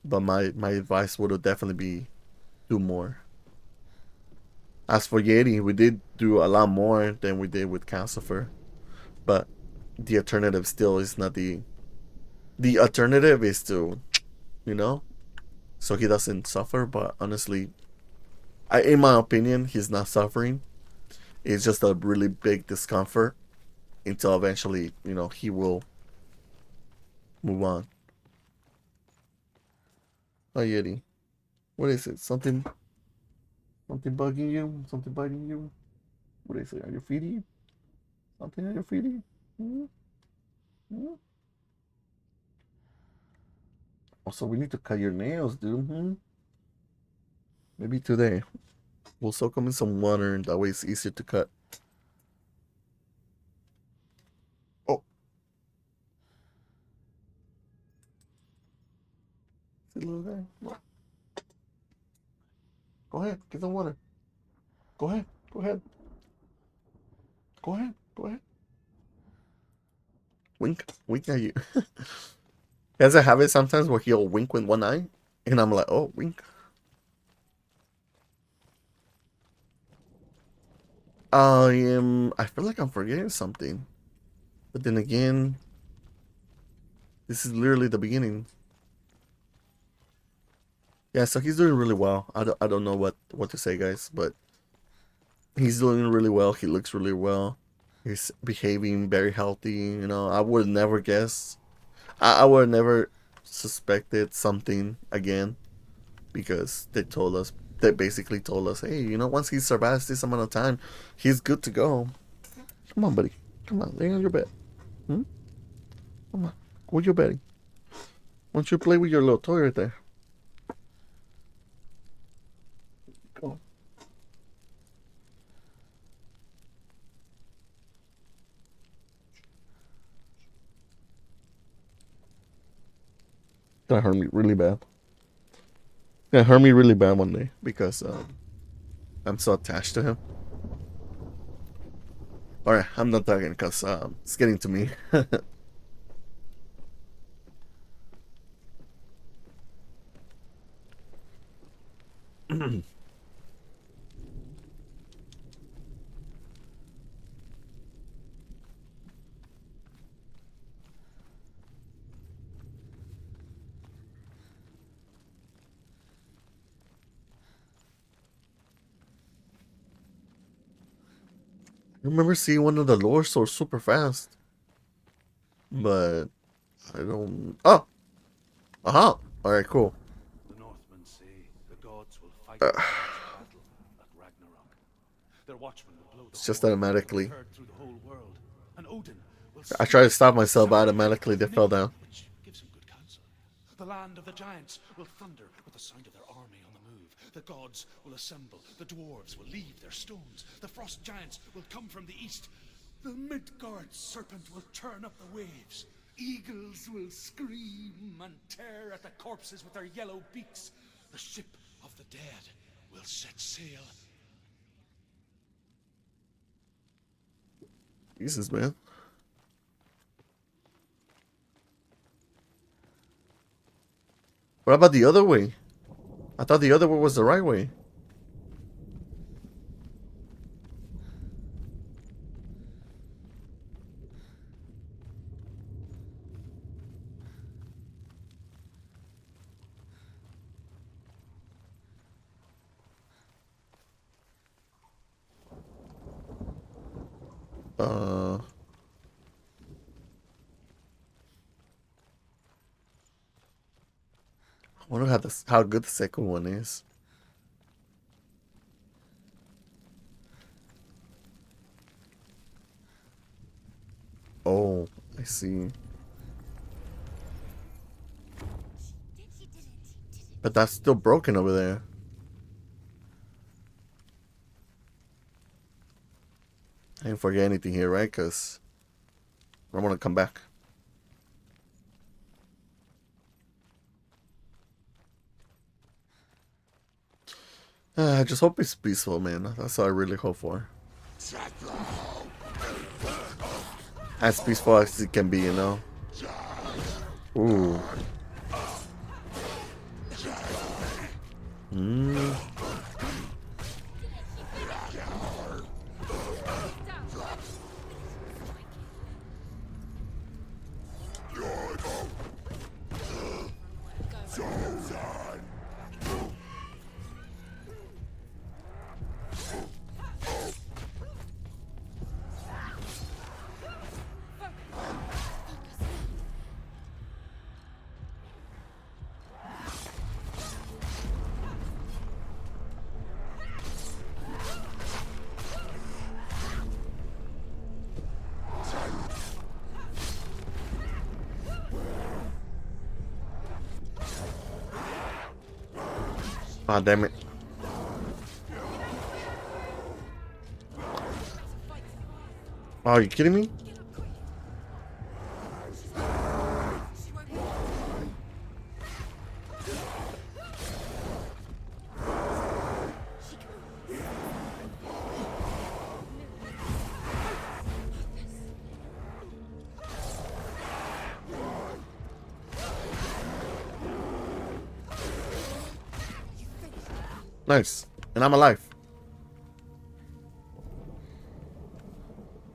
But my advice would definitely be do more. As for Yeti, we did do a lot more than we did with Calcifer, but the alternative still is not the alternative is to, you know, so he doesn't suffer. But honestly, In my opinion, he's not suffering. It's just a really big discomfort until eventually, you know, he will move on. Oh, Yeti. What is it? Something bugging you? Something biting you? What is it? Are you feeding? Something are you feeding? Hmm? Hmm? Also, we need to cut your nails, dude. Hmm? Maybe today. We'll soak them in some water, and that way it's easier to cut. Oh. See, little guy? What? Go ahead. Get some water. Go ahead. Go ahead. Go ahead. Go ahead. Wink. Wink at you. He has a habit sometimes where he'll wink with one eye, and I'm like, oh, wink. I feel like I'm forgetting something. But then again, this is literally the beginning. Yeah, so he's doing really well. I don't know what to say, guys, but he's doing really well. He looks really well. He's behaving very healthy. You know, I would never guess. I would never suspected something again because they basically told us, hey, you know, once he survives this amount of time, he's good to go. Come on, buddy. Come on, lay on your bed. Hmm? Come on. Go with your beddy. Why don't you play with your little toy right there? Go. Gonna hurt me really bad. Gonna hurt me really bad one day because I'm so attached to him. Alright, I'm not talking because it's getting to me. I remember seeing one of the lore swords super fast. But I don't. Oh! Uh-huh! Alright, cool.
The Northmen say the gods will fight the battle at Ragnarok. Their watchmen will blow the
It's just
horn
automatically.
heard through the whole world, and Odin will
I tried to stop myself, but automatically they fell down.
which gives him good counsel. The land of the giants will thunder with the sound of their army on the move. The gods will assemble. The dwarves will leave their stones. The frost giants will come from the east. The Midgard serpent will turn up the waves. Eagles will scream and tear at the corpses with their yellow beaks. The ship of the dead will set sail.
Jesus, man. What about the other way? I thought the other way was the right way. I wonder how good the second one is. Oh, I see. But that's still broken over there. I didn't forget anything here, right? Because I want to come back. I just hope it's peaceful, man. That's what I really hope for. As peaceful as it can be, you know? Ooh. Ah, damn it. Oh, are you kidding me? Nice. And I'm alive.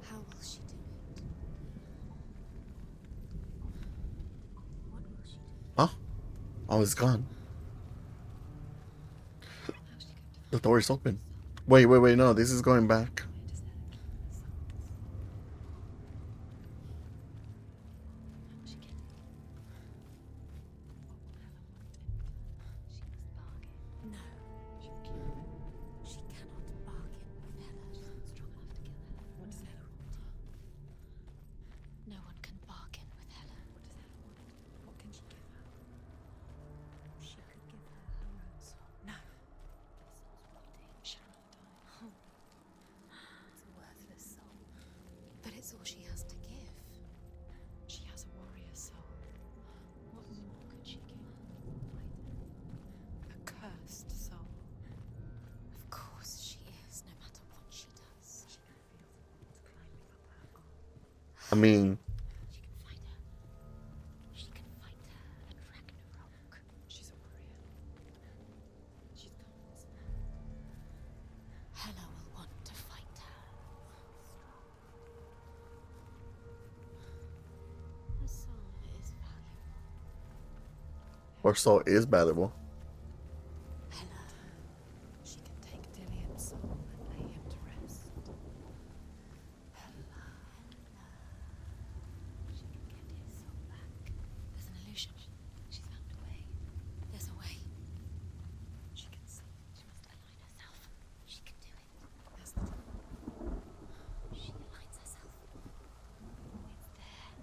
How will she do it? What will she do?
Huh? Oh, it's gone.
How's she going to
The door is open. Wait, wait, wait. No, this is going back.
find Hela keep the souls? How'd she get it? What will Hela want in return? She must bargain. No. She cannot bargain with Hela. She's not strong enough to kill Hela. What does Hela want? No one can bargain with Hela. What does Hela want? What can she give her? She could give her her own soul. No. Her soul's rotting. Shall not die. It's a worthless soul. But it's all she has to give. She has a warrior soul. What more could she give? A cursed soul. Of course she is, no matter what she does. She can feel the walls climbing up her arm.
I mean,
She can fight her. She can fight her at Ragnarok. She's a warrior. She's gone this way. Hela will want to fight her. Her soul is valuable.
her soul is valuable.
Hela. She can take Dillion's soul and lay him to rest. Hela. She can get his soul back. There's an illusion. She's found a way. There's a way. She can see. She must align herself. She can do it. There's the She aligns herself. It's there.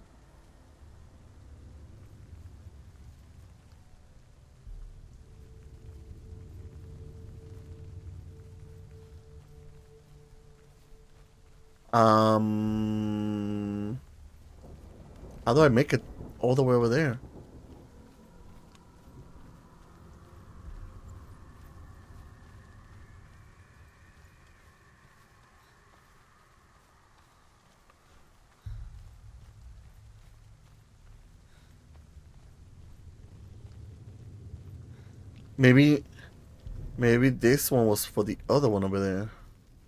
How do I make it all the way over there? Maybe this one was for the other one over there.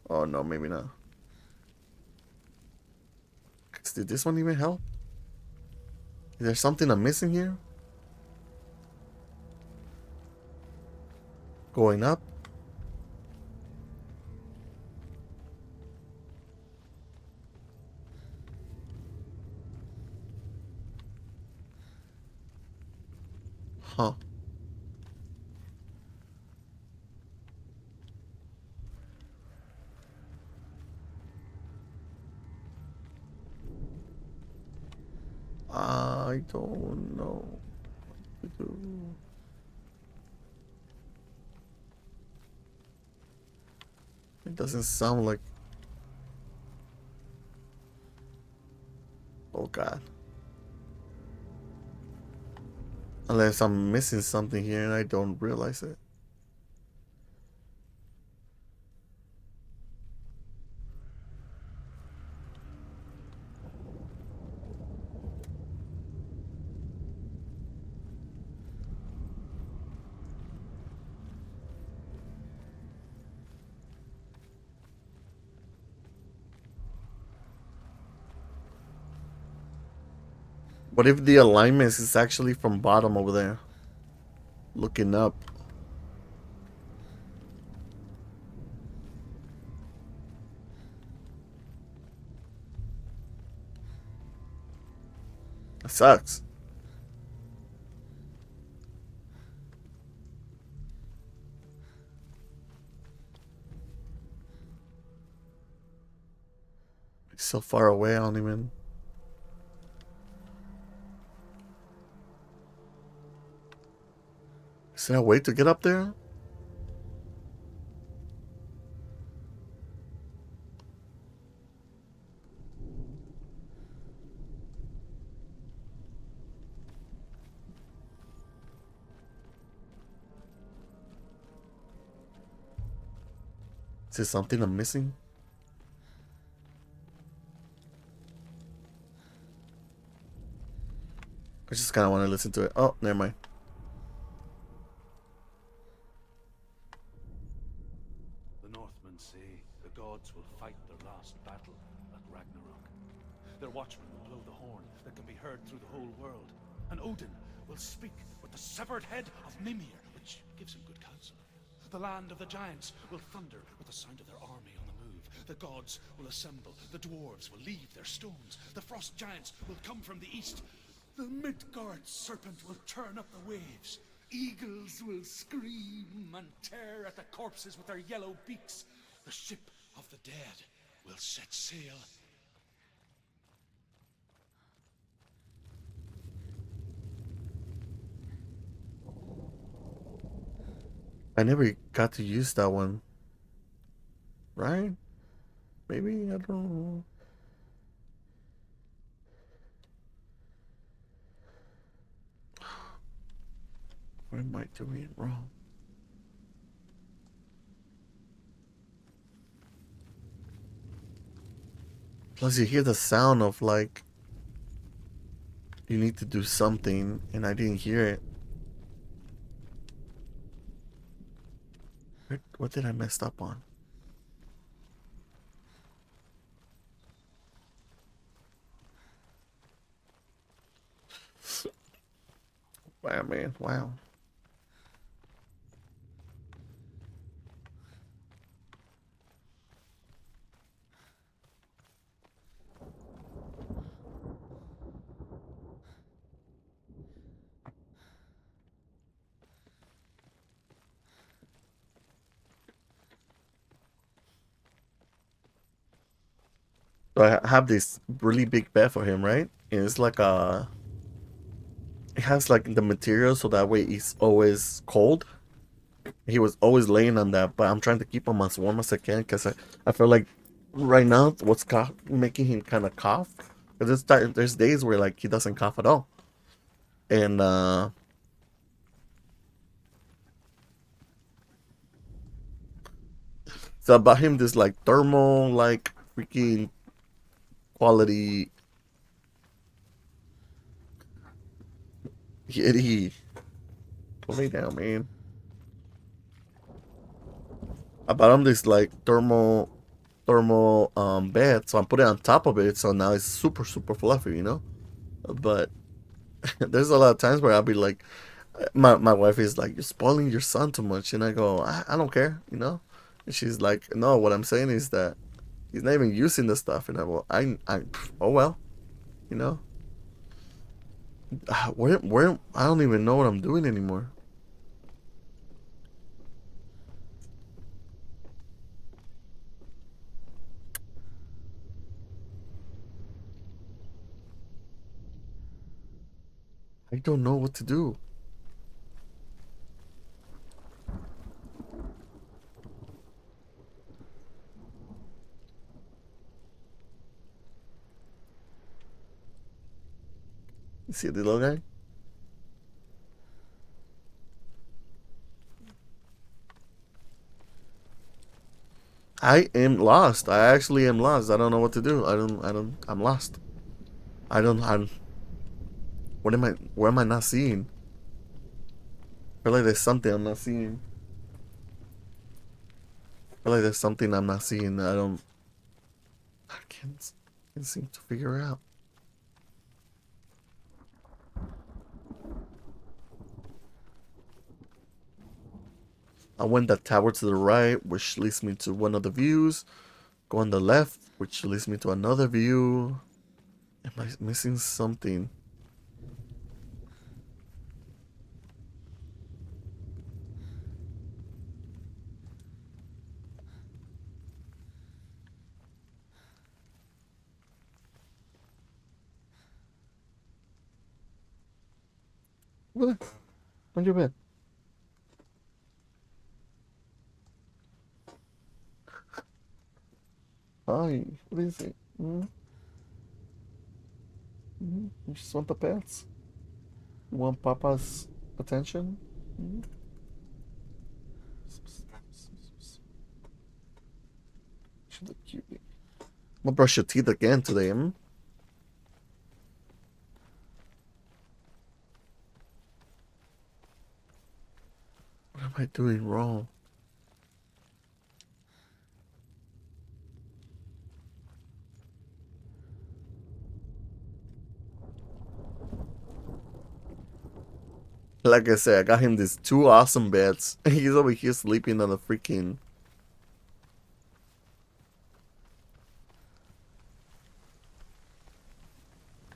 Oh no, maybe not. 'Cause did this one even help? Is there something I'm missing here? Going up? Huh. I don't know what to do. It doesn't sound like. Oh God. Unless I'm missing something here and I don't realize it. What if the alignment is actually from bottom over there? Looking up. That sucks. It's so far away, I don't even. Is there a way to get up there? Is there something I'm missing? I just kind of want to listen to it. Oh, never mind.
The Northmen say the gods will fight their last battle at Ragnarok. Their watchmen will blow the horn that can be heard through the whole world. And Odin will speak with the severed head of Mimir, which gives him good counsel. The land of the giants will thunder with the sound of their army on the move. The gods will assemble. The dwarves will leave their stones. The frost giants will come from the east. The Midgard serpent will turn up the waves. Eagles will scream and tear at the corpses with their yellow beaks. The ship of the dead will set sail.
I never got to use that one. Right? Maybe? I don't know. What am I doing wrong? Plus, you hear the sound of like you need to do something, and I didn't hear it. What did I mess up on? Wow, man. Wow. So I have this really big bed for him, right? And it's like it has like the material so that way it's always cold. He was always laying on that, but I'm trying to keep him as warm as I can because I feel like right now what's making him kind of cough. Because there's days where like he doesn't cough at all, and so I bought him this like thermal like freaking quality Yeti. Lay down, man. I bought him this like thermal bed, so I put it on top of it, so now it's super super fluffy, you know. But there's a lot of times where I'll be like, my wife is like, you're spoiling your son too much, and I go, I don't care, you know. And she's like, no, what I'm saying is that he's not even using the stuff, and I go, oh well, you know. Where I don't even know what I'm doing anymore. I don't know what to do. You see the little guy? I am lost. I actually am lost. I don't know what to do. I'm lost. I'm where am I not seeing? I feel like there's something I'm not seeing. I feel like there's something I'm not seeing that I can't seem to figure out. I went that tower to the right, which leads me to one of the views. Go on the left, which leads me to another view. Am I missing something? What? On your bed. Hi, what is it? You just want the pets? You want Papa's attention? I'm gonna brush your teeth again today, hmm? What am I doing wrong? Like I said, I got him these 2 awesome beds. He's over here sleeping on the freaking...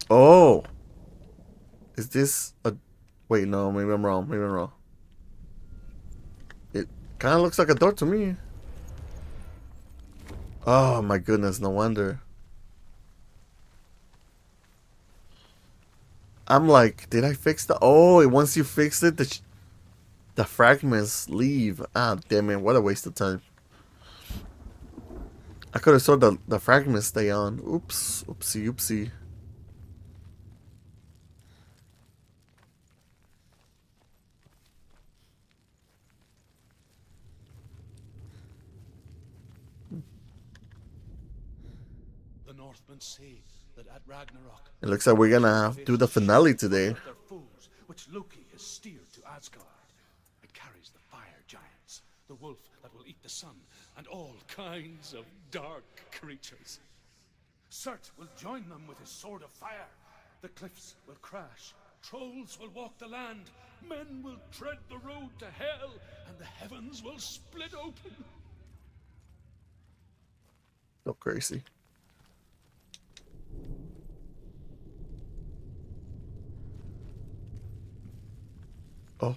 Oh! Is this a... Wait, no, maybe I'm wrong. Maybe I'm wrong. It kind of looks like a door to me. Oh my goodness, no wonder. I'm like, did I fix the... Oh, once you fix it, the fragments leave. Ah, damn it, what a waste of time. I could have saw the fragments stay on. Oops, oopsie, oopsie.
The Northmen say that at Ragnarok,
It looks like we're gonna do the finale today.
their foes, which Loki has steered to Asgard. It carries the fire giants, the wolf that will eat the sun, and all kinds of dark creatures. Surt will join them with his sword of fire. The cliffs will crash, trolls will walk the land, men will tread the road to hell, and the heavens will split open.
So crazy. Oh.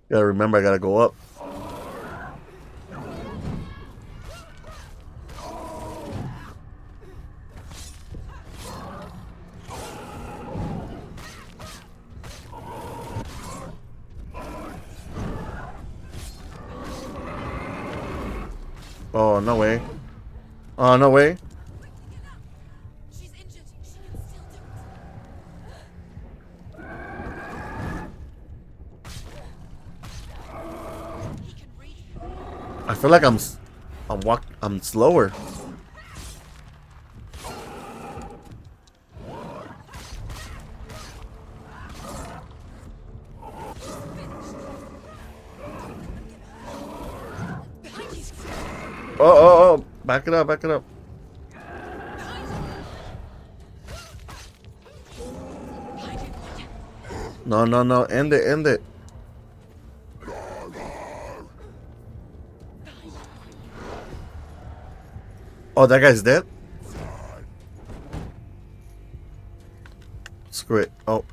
Gotta remember, I gotta go up. Oh, no way. Oh, no way.
She's injured. She can still do it. He can read you.
I feel like I'm slower. Oh, back it up, back it up. No, no, no, end it, end it. Oh, that guy's dead? Screw it. Oh.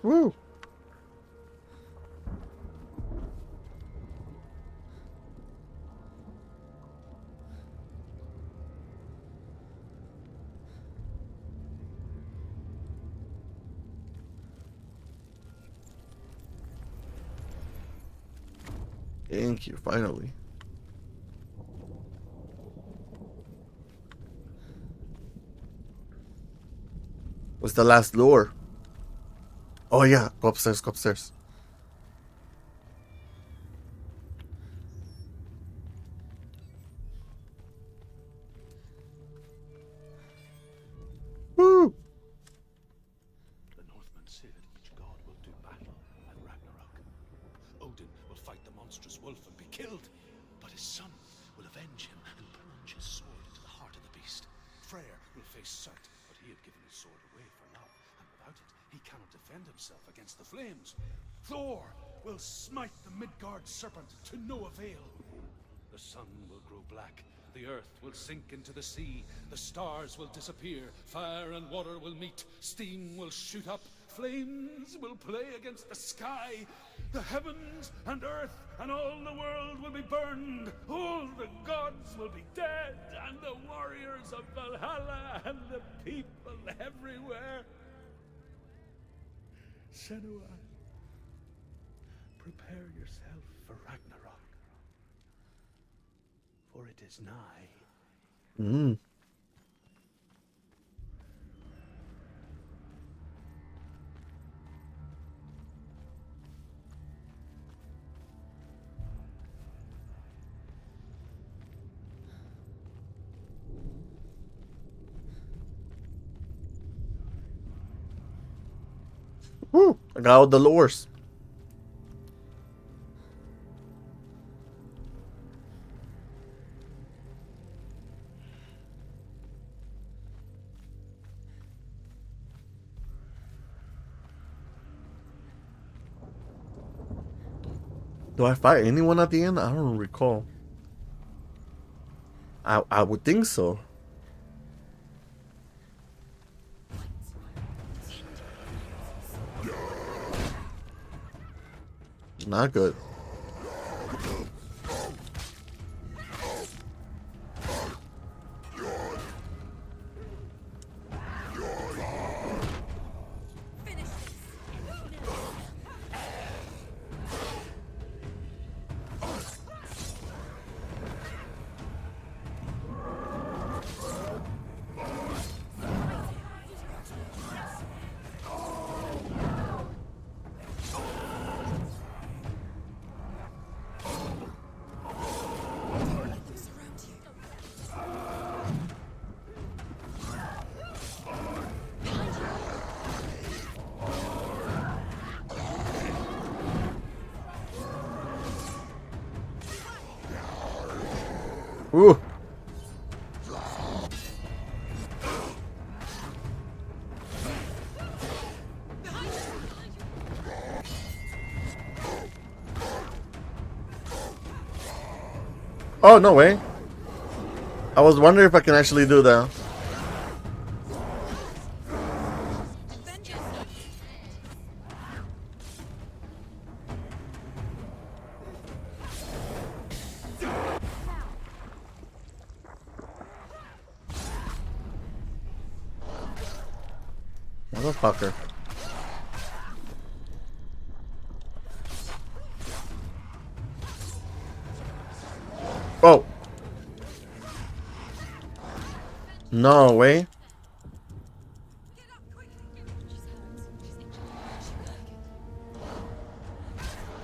Woo. Thank you, finally. What's the last lure? Oh yeah, go upstairs, go upstairs. Woo!
The Northmen say that each god will do battle at Ragnarok. Odin will fight the monstrous wolf and be killed, but his son will avenge him and plunge his sword into the heart of the beast. Freyr will face Surt, but he had given his sword away for love, and without it, he cannot defend himself against the flames. Thor will smite the Midgard serpent to no avail. The sun will grow black. The earth will sink into the sea. The stars will disappear. Fire and water will meet. Steam will shoot up. Flames will play against the sky. The heavens and earth and all the world will be burned. All the gods will be dead. And the warriors of Valhalla and the people everywhere. Senua, prepare yourself for Ragnarok. For it is nigh.
Mm. Woo! I got all the lures. Do I fight anyone at the end? I don't recall. I would think so. Not good. Ooh. Oh, no way. I was wondering if I can actually do that. Motherfucker. Oh. No way.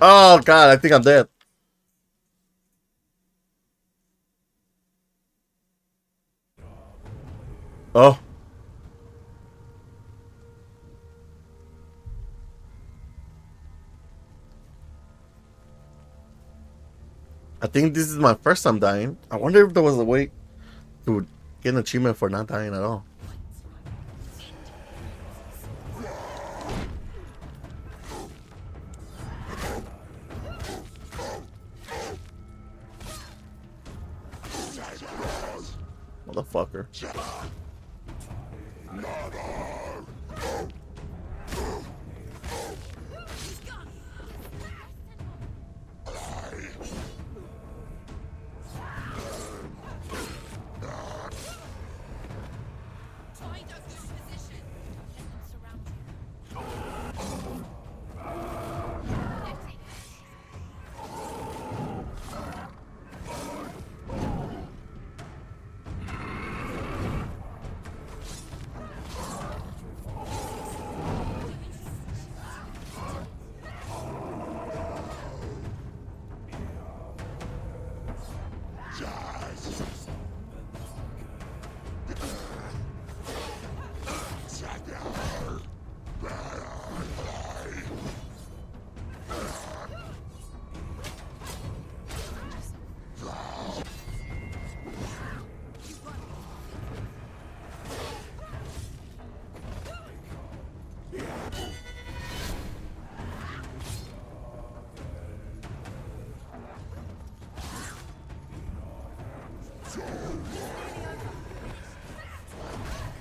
Oh god, I think I'm dead. Oh. I think this is my first time dying. I wonder if there was a way to get an achievement for not dying at all. Motherfucker.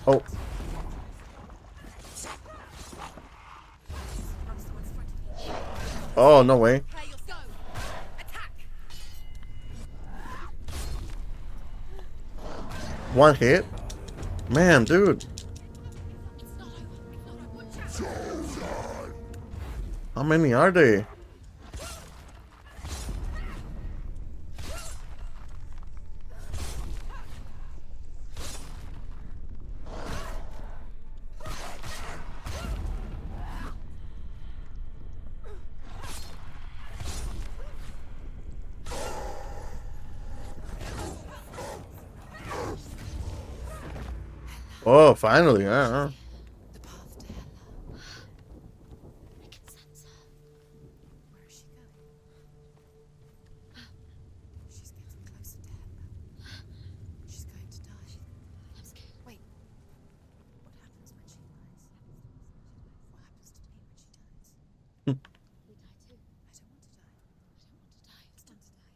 Oh. Oh, no way. One hit? Man, dude. How many are they? Oh, finally.
The path to Hela. I can sense her. Where is she going? She's getting closer to Hela. She's going to die. I'm scared. Wait. What happens when she dies? What happens to me when she dies? We die too. I don't want to die. I don't want to die. Stop to die. Stop.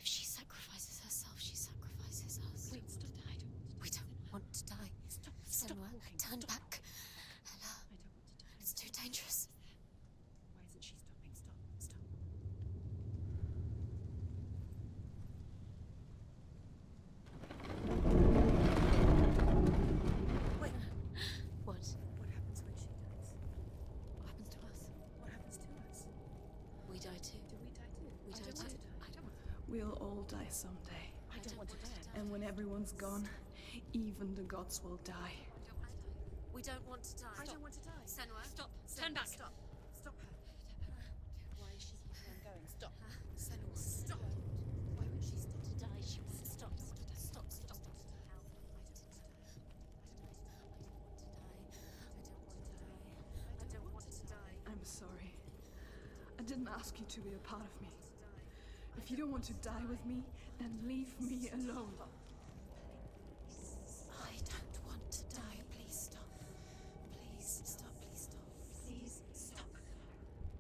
If she sacrifices herself, she sacrifices us. Wait, stop. I don't want to die. We don't want to die. Stop. Senua, turn back. Hela. I don't want to die. It's too dangerous. Why isn't she stopping? Stop. Wait. What? What happens when she dies? What happens to us? What happens to us? We die too. Do we die too? We die too. I don't want to.
We'll all die someday.
I don't want to die.
And when everyone's gone, even the gods will die.
We don't want to die. I don't want to die. Senua, stop. Turn back. Stop her. Why is she keeping on going? Stop. Senua, stop. Why won't she stop to die? She won't stop. Stop. I don't want to die.
I'm sorry. I didn't ask you to be a part of me. If you don't want to die with me, then leave me alone.
I don't want to die. Please stop. Please stop. Please stop. Please stop.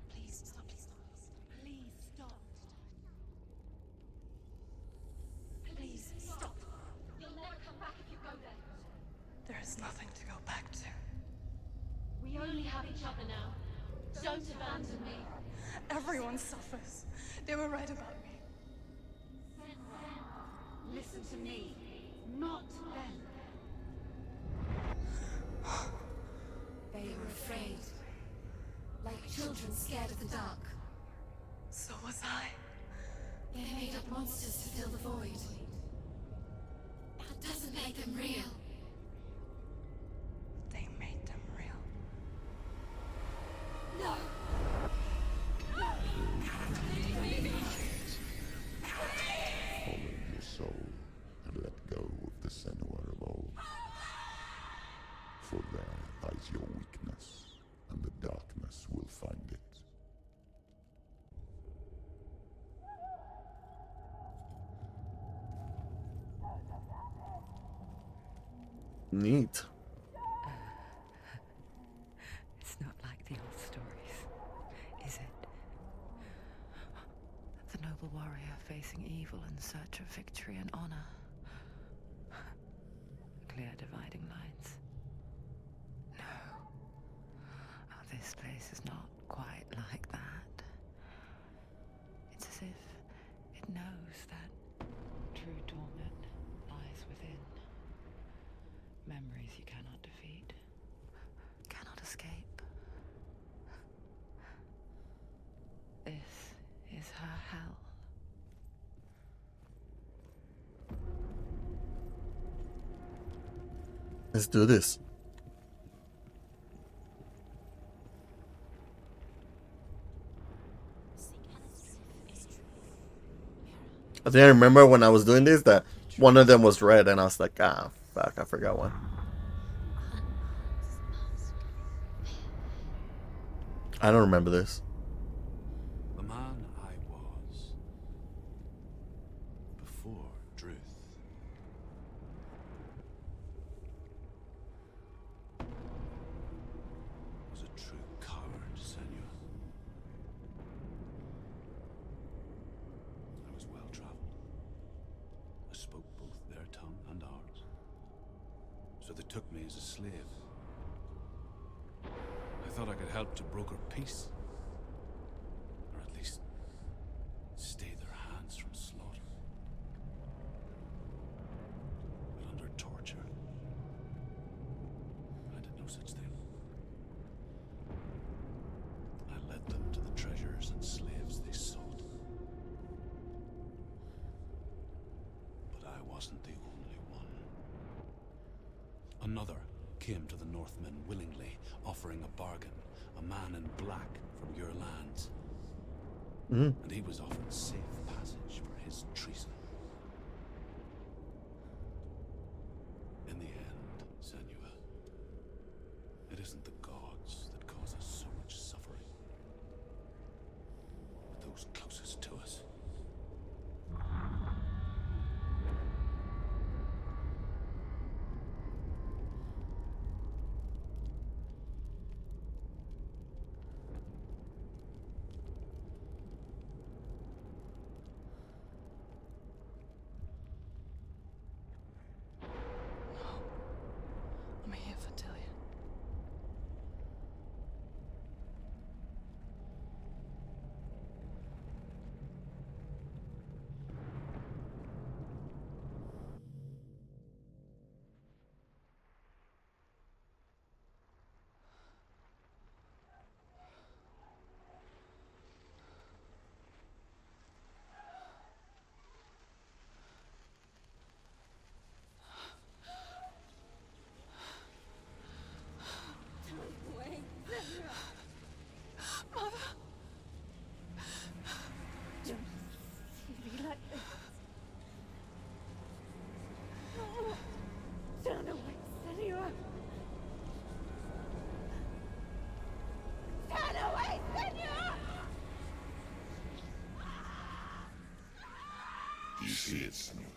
Please stop. Please stop. Please stop. Please stop. You'll never come back if you go there.
There is nothing to go back to.
We only have each other now. Don't abandon me.
Everyone suffers. They were right about me.
Listen to me, not them. They are afraid. Like children scared of the dark.
So was I.
They made up monsters to fill the void. That doesn't make them real.
They made them real.
No!
Follow your soul and let go of the Senua of old. For there lies your weakness, and the darkness will find it.
Neat.
It's not like the old stories, is it? The noble warrior facing evil in search of victory and honor. Clear dividing lines. No. Oh, this place is not quite like that. It's as if it knows that true torment lies within. Memories you cannot defeat, cannot escape. This is her hell.
Let's do this. I think I remember when I was doing this that one of them was red, and I was like, ah, fuck, I forgot one. I don't remember this.
The man I was before Druth. Was a true coward, Senua. I was well traveled. I spoke both their tongue and ours. so they took me as a slave. I thought I could help to broker peace. Or at least stay their hands from slaughter. But under torture, I did no such thing. I led them to the treasures and slaves they sought. But I wasn't the only one. Another came to the Northmen willingly, offering a bargain, a man in black from your lands. And he was offered safe passage for his treason. In the end, Senua, it isn't the gods that cause us so much suffering, but those closest to us.
I'm here for Tillian.
Wait, Senua.
Mother!
Don't see me like this. Turn away, Senua. Turn away, Senua!
Do you see it, Senua?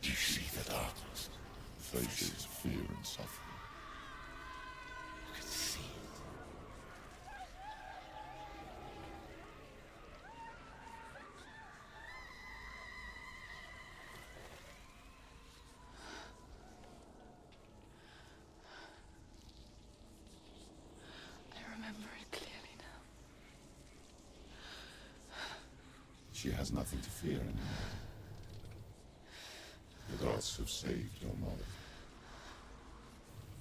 Do you see the darkness? Faces of fear and suffering. You can see it.
I remember it clearly now.
She has nothing to fear anymore. The gods have saved your mother.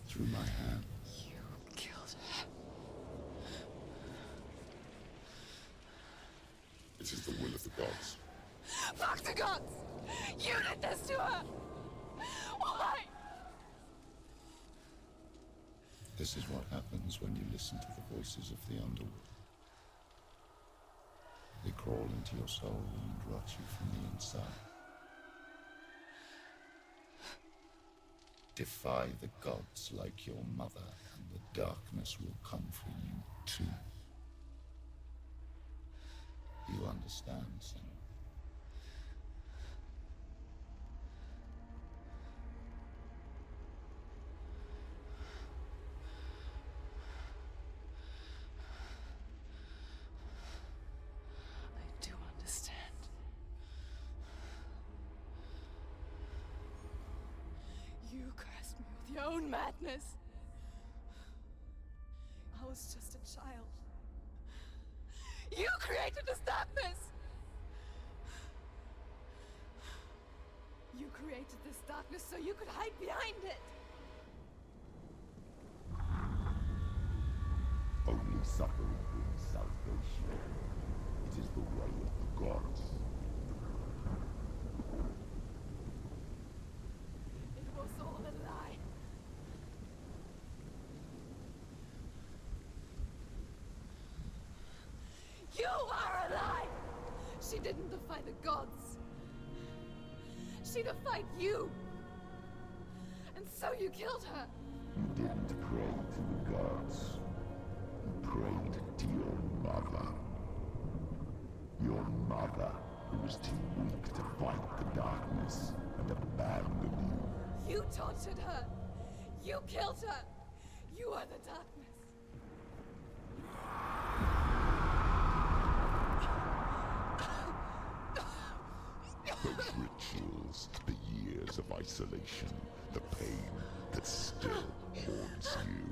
Through my hand.
You killed her.
It is the will of the gods.
Fuck the gods! You did this to her! Why?
This is what happens when you listen to the voices of the underworld. They crawl into your soul and rot you from the inside. Defy the gods like your mother, and the darkness will come for you too. You understand, Senua?
I do understand. You cursed me with your own madness. I was just a child. You created this darkness! You created this darkness so you could hide behind it!
Only suffering brings salvation. It is the way of the gods.
It was all a lie. You are a lie! She didn't defy the gods. She defied you. And so you killed her.
You didn't pray to the gods. You prayed to your mother. Your mother, who was too weak to fight the darkness and abandon you.
You tortured her. You killed her. You are the darkness.
Those rituals speak of isolation, the pain that still haunts you.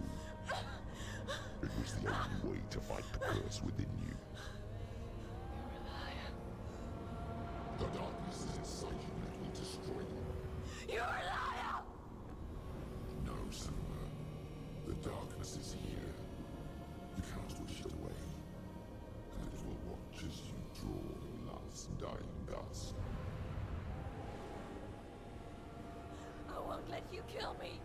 It was the only way to fight the curse within you. The darkness is inside you and it will destroy you.
You're a liar!
No, Senua. The darkness is here. You cannot wish it away. And it will watch as you draw your last dying gasp.
I won't let you kill me.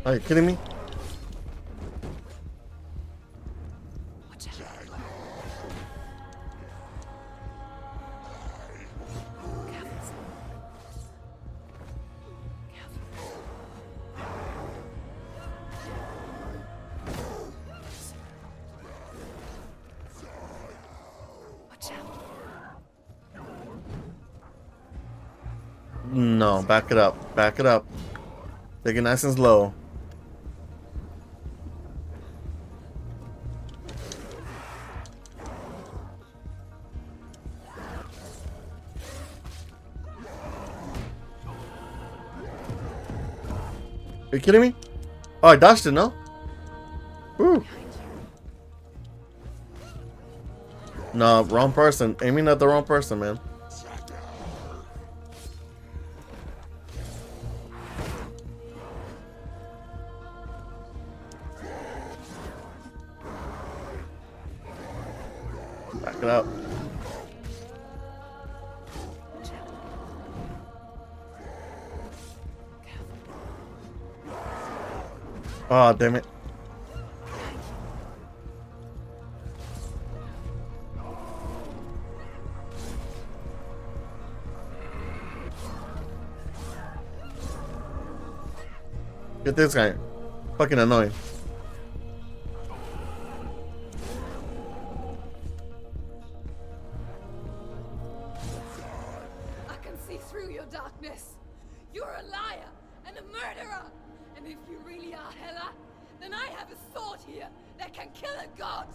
Are you kidding me?
Watch out. Watch out.
No, back it up. Back it up. Take it nice and slow. Are you kidding me? Oh, I dodged it, no? Woo. No, wrong person. Aiming at the wrong person, man. Back it up. Oh, damn it. Get this guy. Fucking annoying.
I can see through your darkness. You're a liar and a murderer. And if you really are Hela, then I have a sword here that can kill a god.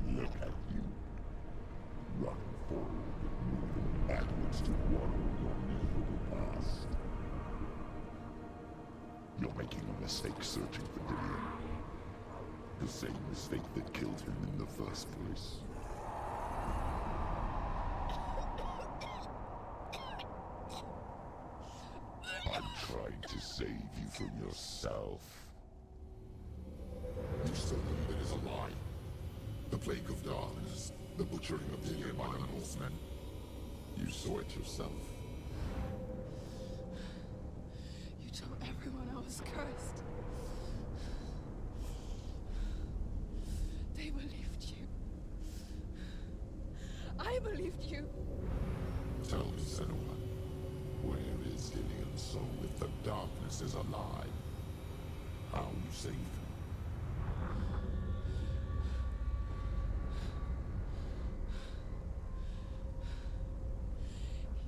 Look at you. Running forward, moving backwards to water your miserable past. You're making a mistake searching for Dillion. The same mistake that killed him in the first place. I'm trying to save you from yourself. You still believe it is a lie? The plague of darkness, the butchering of Dillion by the Northmen. You saw it yourself.
You told everyone I was cursed. They believed you. I believed you.
Tell me, Senua, where is Dillion's soul if the darkness is alive? How you saved him?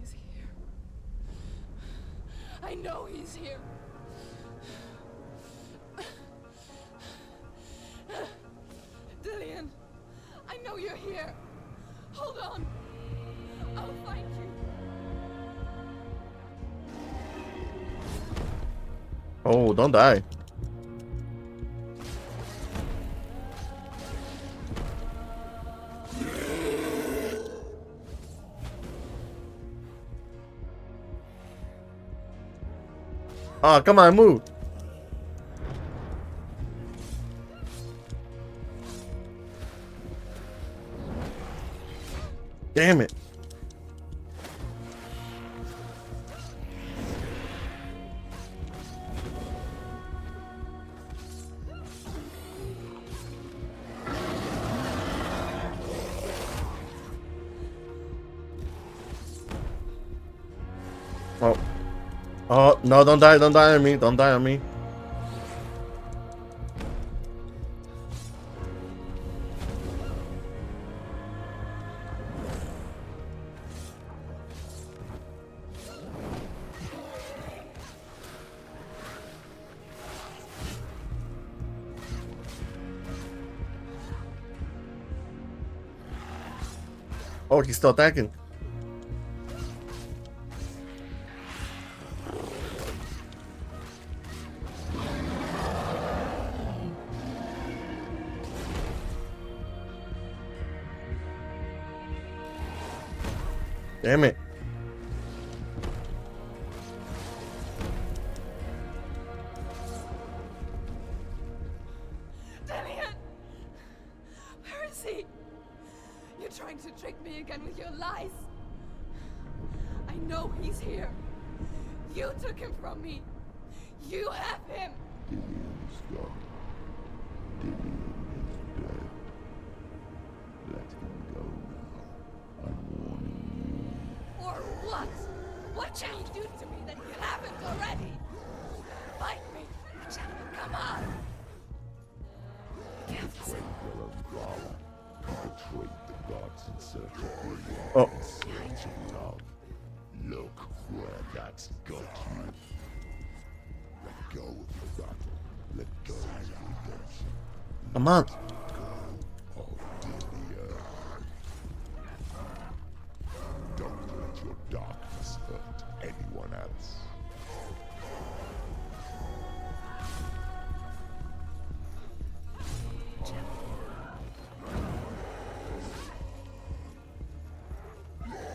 He's here. I know he's here. Dillion, I know you're here. Hold on. I'll find you.
Oh, don't die. Oh, come on, move. Damn it. Oh, no, don't die. Don't die on me. Don't die on me. Oh, he's still attacking. Damn it.
Delian! Where is he? You're trying to trick me again with your lies. I know he's here. You took him from me. You have him.
Dillian's gone. Dillian is dead. Let him go now. I'm warning you.
Or what? What can you do to me that you haven't already? Fight me. Come on.
Betrayed your own father. You betrayed the gods in search of reward.
Oh.
In search of love. Look where that's got you. Let go of the battle. Let go of redemption.
Come on.
Oh, Dillian. Don't let your darkness hurt anyone else.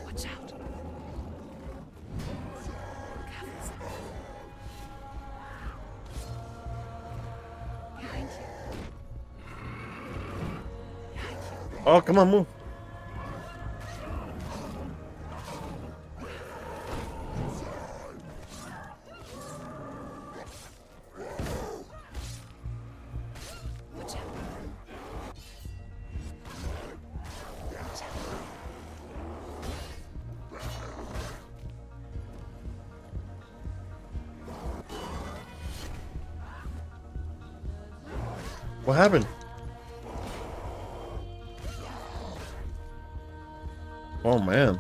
Watch out. Behind you.
Oh, come on, move.
Watch out.
What happened? Oh, man.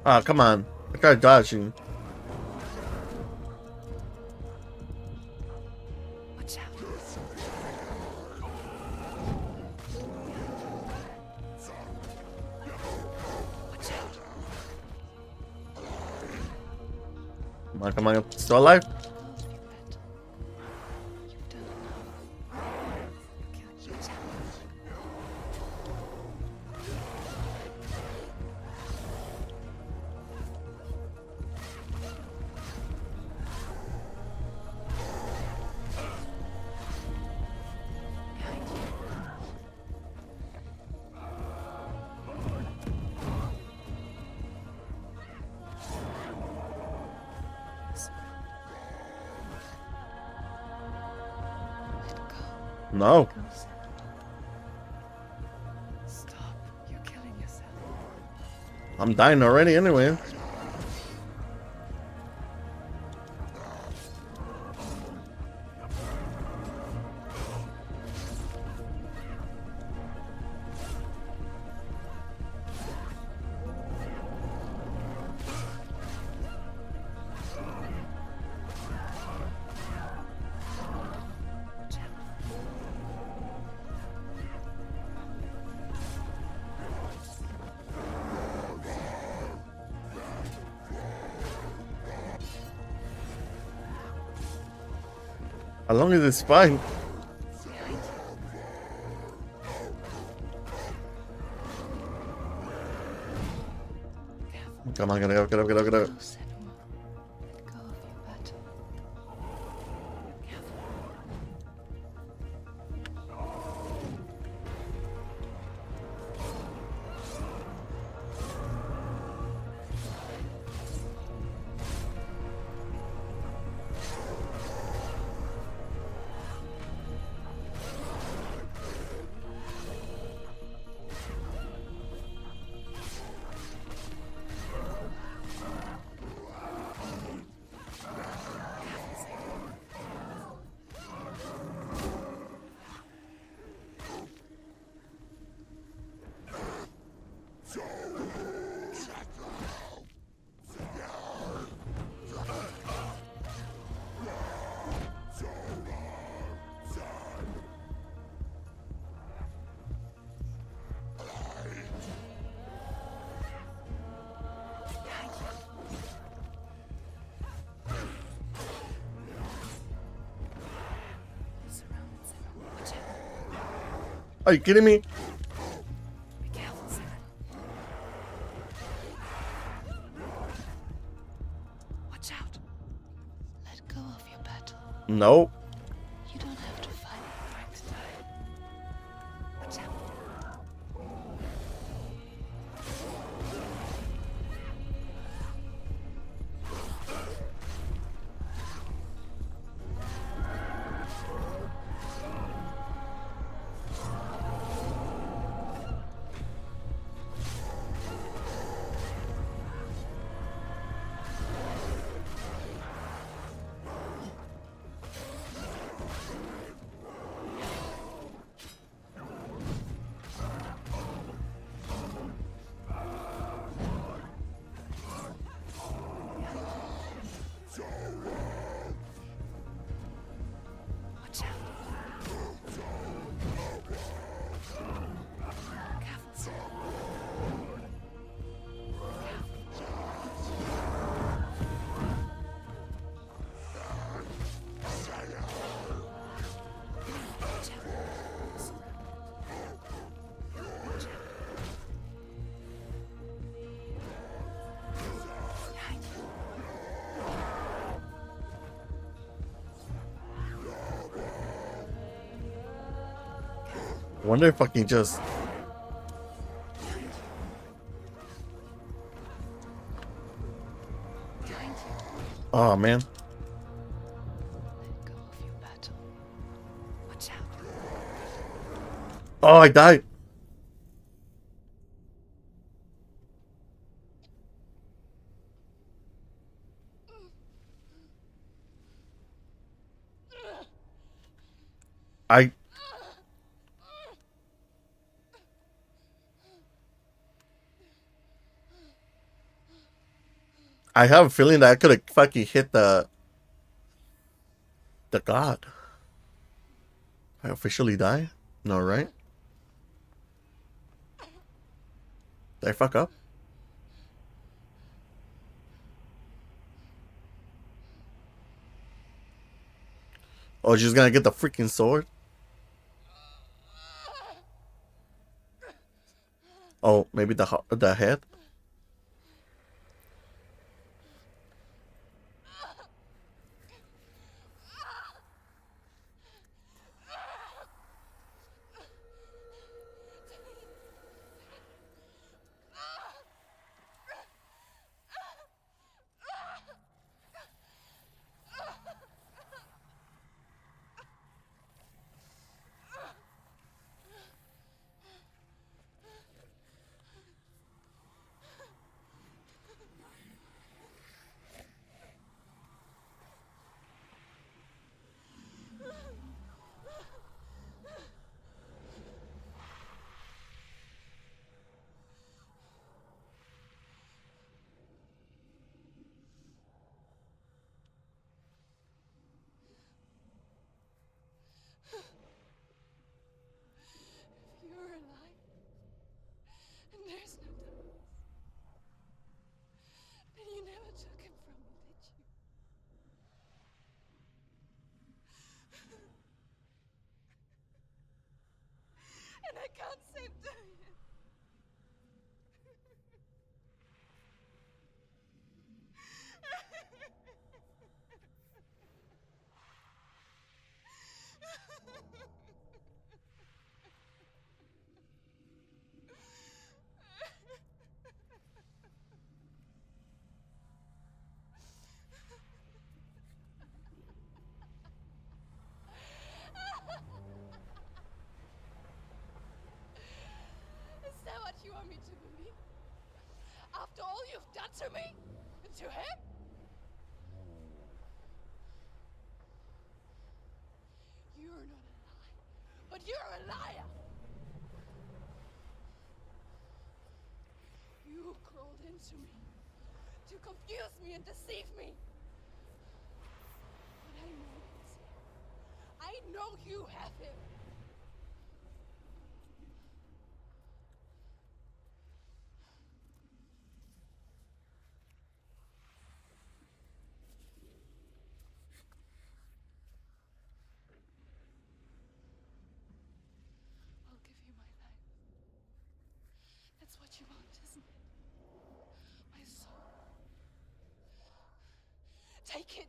Ah, come on. I tried dodging.
Watch out. Watch out.
Come on, come on. Still alive?
You've done enough. Kill your child. Behind you.
No.
Stop. You're killing yourself.
I'm dying already anyway. How long is this fight? Come on, get up, get up, get up, get up.
Oh, Senua, let go of your battle. Careful. Surrounded, Senua. Watch out.
Are you kidding me?
Be careful, Senua. Watch out. Let go of your battle.
Nope.
You don't have to fight right to die. Watch out. Watch out. Careful, Senua. Watch out. Watch out. Behind you.
I wonder if I can just.
Behind you.
Oh man.
Let go of your battle. Watch out.
Oh, I died. I. I have a feeling that I could have fucking hit the god. I officially die? No, right? Did I fuck up? Oh, she's gonna get the freaking sword? Oh, maybe the head?
to me, to confuse me and deceive me. But I know he's here. I know you have him. I'll give you my life. That's what you want, isn't it? My soul. Take it.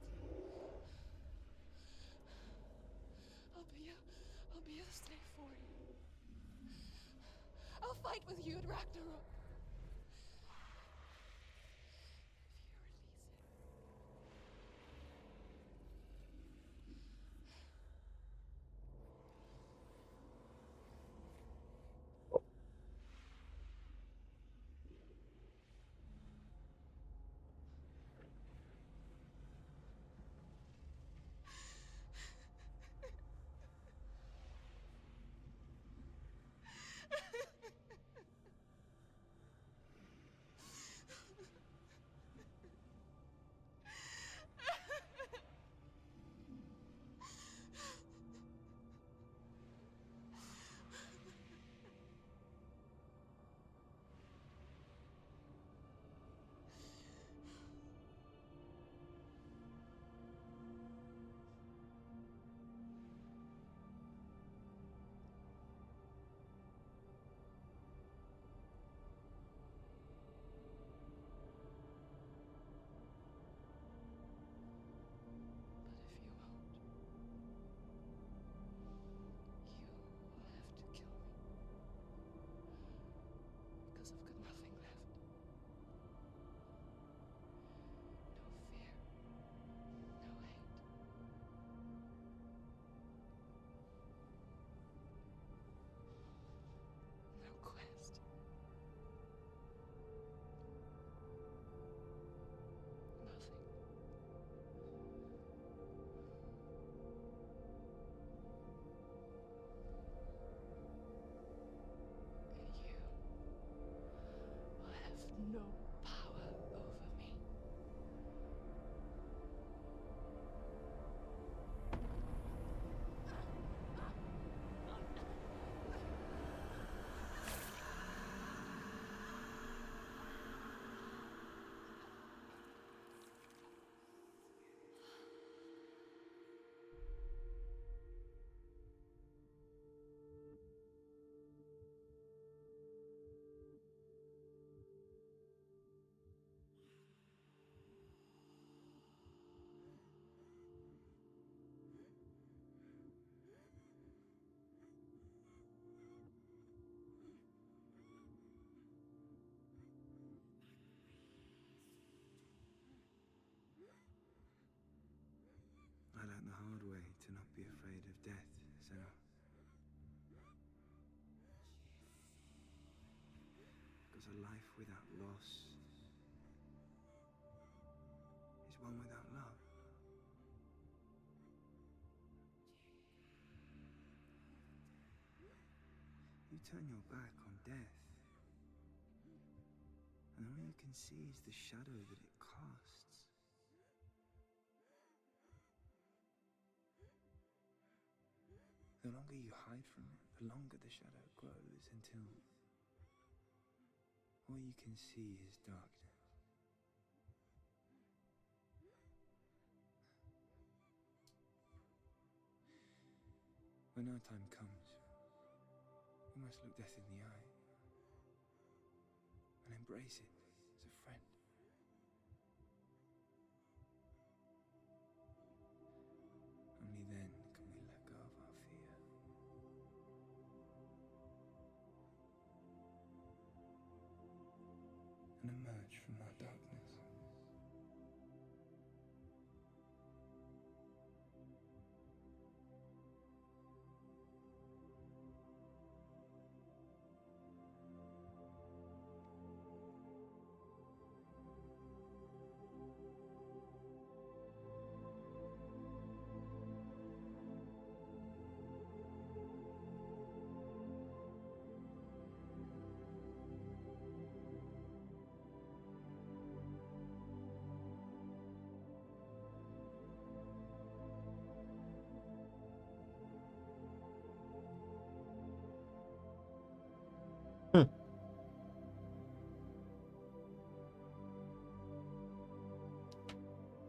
I'll be a slave for you. I'll fight with you at Ragnarok. If you release it. But if you won't, you will have to kill me. Because I've got nothing left. No fear. No hate. No quest. Nothing. And you will have no power over me.
I learned the hard way to not be afraid of death, Senna. Because a life without loss is one without love. You turn your back on death, and all you can see is the shadow that it casts. The longer you hide from it, the longer the shadow grows until all you can see is darkness. When our time comes, we must look death in the eye and embrace it as a friend. Only then can we let go of our fear. And emerge from that darkness.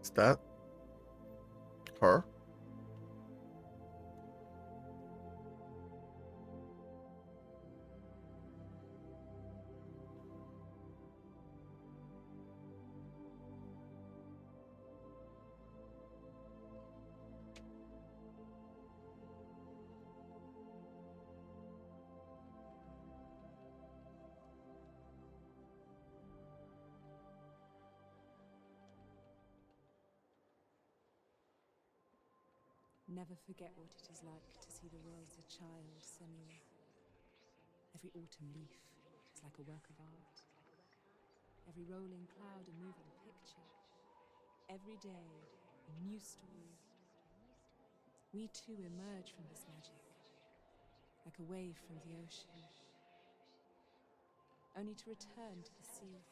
Is that her?
Never forget what it is like to see the world as a child, Semir. Every autumn leaf is like a work of art. Every rolling cloud a moving picture. Every day a new story. We too emerge from this magic, like a wave from the ocean, only to return to the sea.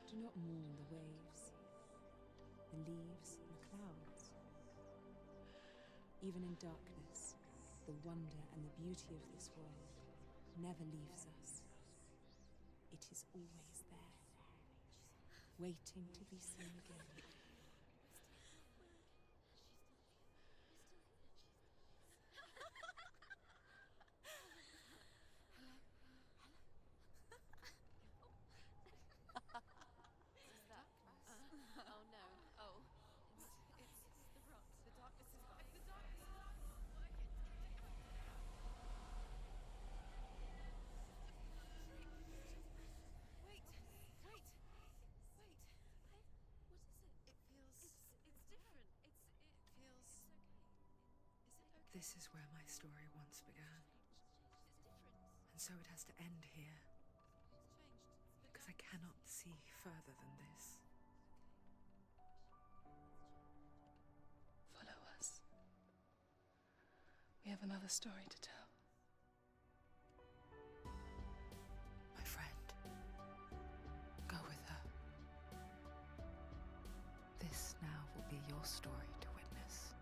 Do not mourn the waves, the leaves, and the clouds. Even in darkness, the wonder and the beauty of this world never leaves us. It is always there, waiting to be seen again.
Oh no. Oh. It's the rot. The darkness is back. The darkness is not working. Wait. Wait. Wait. What is it? It feels. It's different. It feels. It's okay. Is it okay?
This is where my story once began.
It's different.
And so it has to end here,
It's changed.
because I cannot see further than this.
Follow us. We have another story to tell.
My friend, go with her. This now will be your story to witness.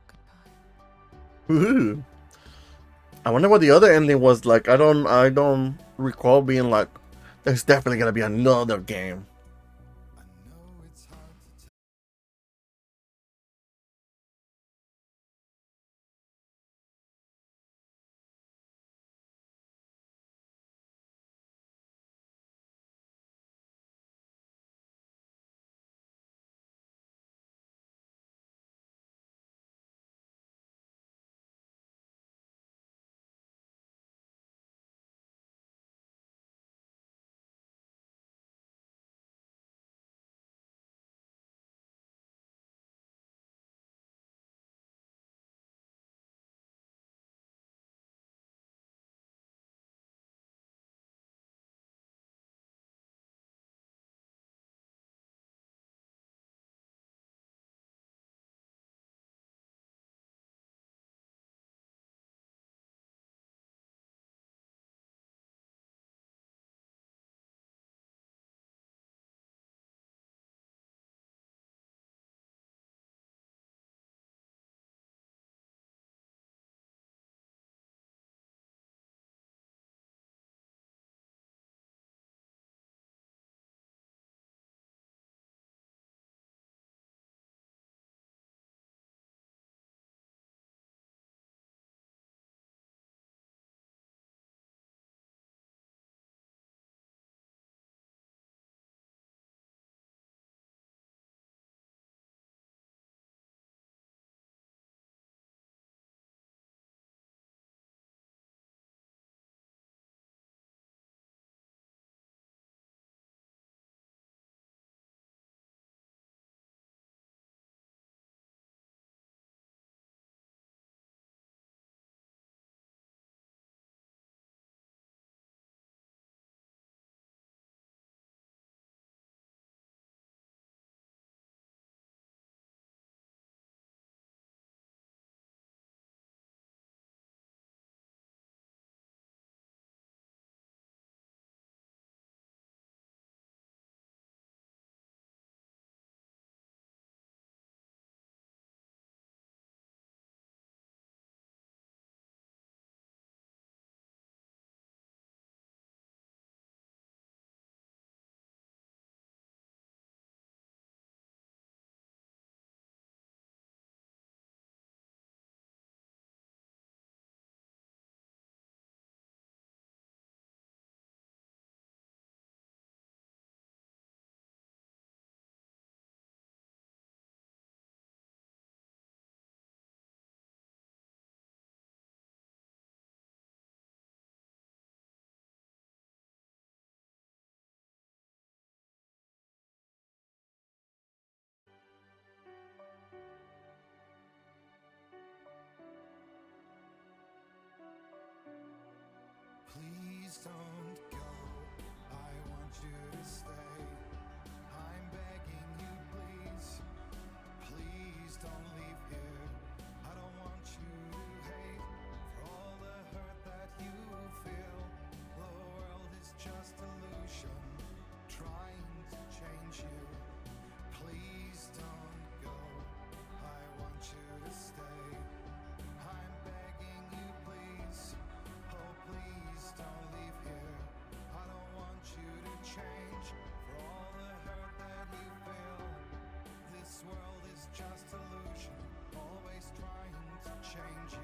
Goodbye.
Woohoo! I wonder what the other ending was like. I don't recall being like, there's definitely gonna be another game.
Please don't go. I want you to stay. I'm begging you, please. Please don't leave here. I don't want you to hate for all the hurt that you feel. The world is just illusion, trying to change you. Please don't go. I want you to stay. I'm begging you, please. Oh, please don't leave here. I don't want you to change for all the hurt that you feel. This world is just illusion, always trying to change you.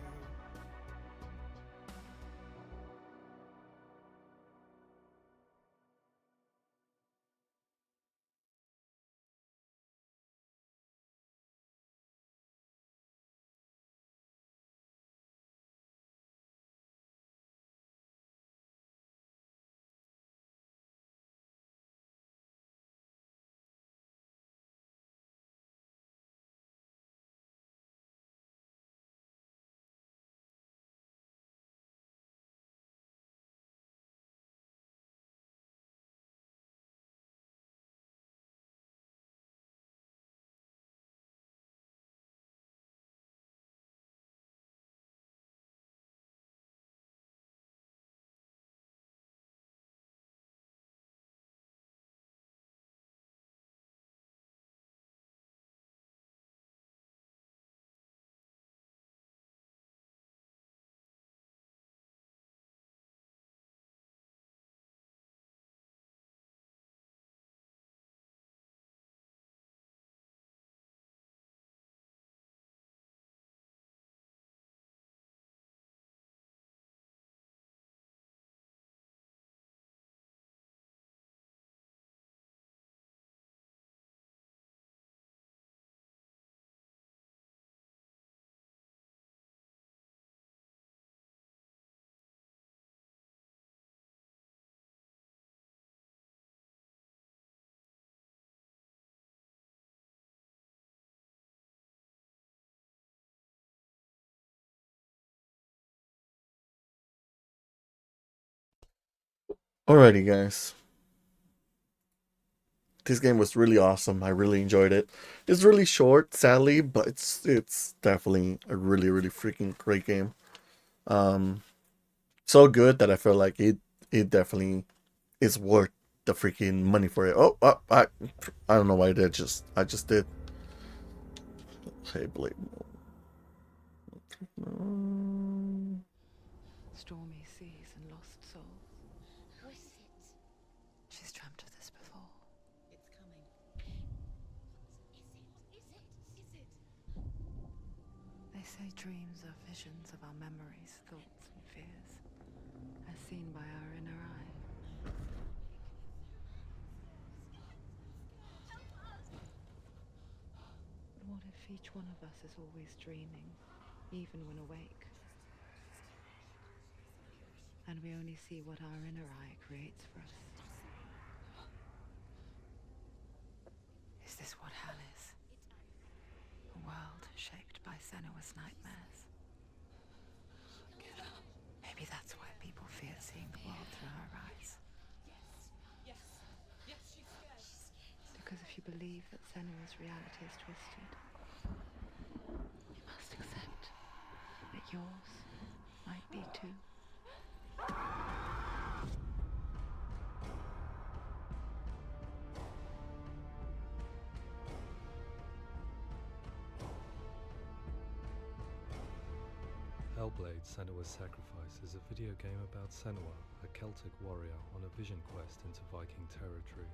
Alrighty, guys. This game was really awesome. I really enjoyed it. It's really short, sadly, but it's definitely a really freaking great game. So good that I feel like it definitely is worth the freaking money for it. Oh, I don't know why I did. I just did. Hey, Blade.
Stormy seas and lost souls.
Who is it?
She's dreamt of this before.
It's coming. Is it?
They say dreams are visions of our memories, thoughts, and fears, as seen by our inner eye. But what if each one of us is always dreaming, even when awake? And we only see what our inner eye creates for us. Is this what hell is? A world shaped by Senua's nightmares. Maybe that's why people fear seeing the world through her eyes.
Yes, she's scared.
Because if you believe that Senua's reality is twisted, you must accept that yours might be too.
Hellblade: Senua's Sacrifice is a video game about Senua, a Celtic warrior on a vision quest into Viking territory.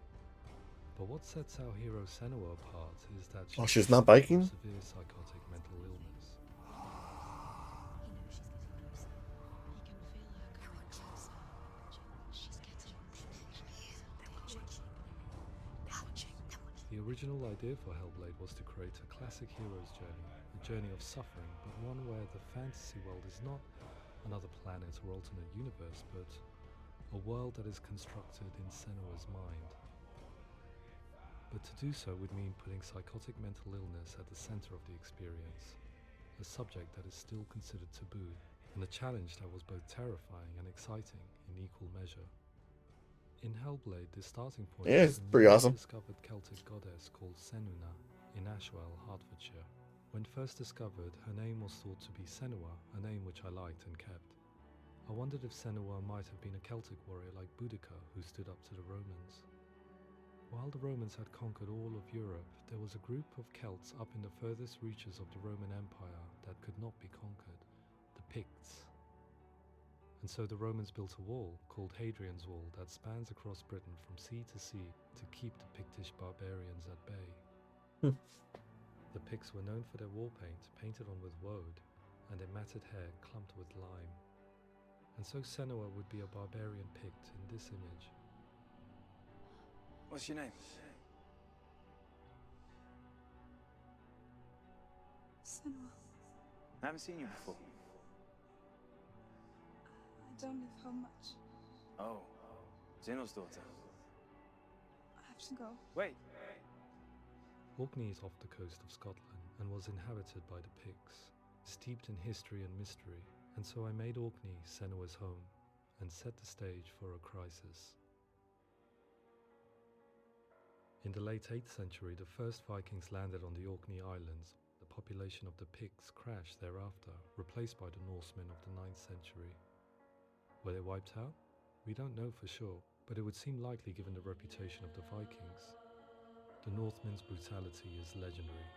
But what sets our hero Senua apart is that
she's not Viking?
Severe psychotic mental illness.
He knows she's getting closer. He can feel her coming closer. She's getting closer. They're watching.
The original idea for Hellblade was to create a classic hero's journey, a journey of suffering, but one where the fantasy world is not another planet or alternate universe, but a world that is constructed in Senua's mind. But to do so would mean putting psychotic mental illness at the center of the experience, a subject that is still considered taboo and a challenge that was both terrifying and exciting in equal measure. In Hellblade, the starting point
Yeah,
is
it's
a
pretty
newly
awesome.
discovered Celtic goddess called Senuna in Ashwell, Hertfordshire. When first discovered, her name was thought to be Senua, a name which I liked and kept. I wondered if Senua might have been a Celtic warrior like Boudica who stood up to the Romans. While the Romans had conquered all of Europe, there was a group of Celts up in the furthest reaches of the Roman Empire that could not be conquered, the Picts. And so the Romans built a wall, called Hadrian's Wall, that spans across Britain from sea to sea to keep the Pictish barbarians at bay. The Picts were known for their war paint, painted on with woad, and their matted hair clumped with lime. And so Senua would be a barbarian Pict in this image.
What's your name?
Senua,
I haven't seen you before.
I don't leave home much.
Oh, Zeno's daughter.
I have to go.
Wait.
Orkney is off the coast of Scotland and was inhabited by the Picts, steeped in history and mystery, and so I made Orkney Senua's home and set the stage for a crisis. In the late 8th century, the first Vikings landed on the Orkney Islands. The population of the Picts crashed thereafter, replaced by the Norsemen of the 9th century. Were they wiped out? We don't know for sure, but it would seem likely given the reputation of the Vikings. The Northmen's brutality is legendary.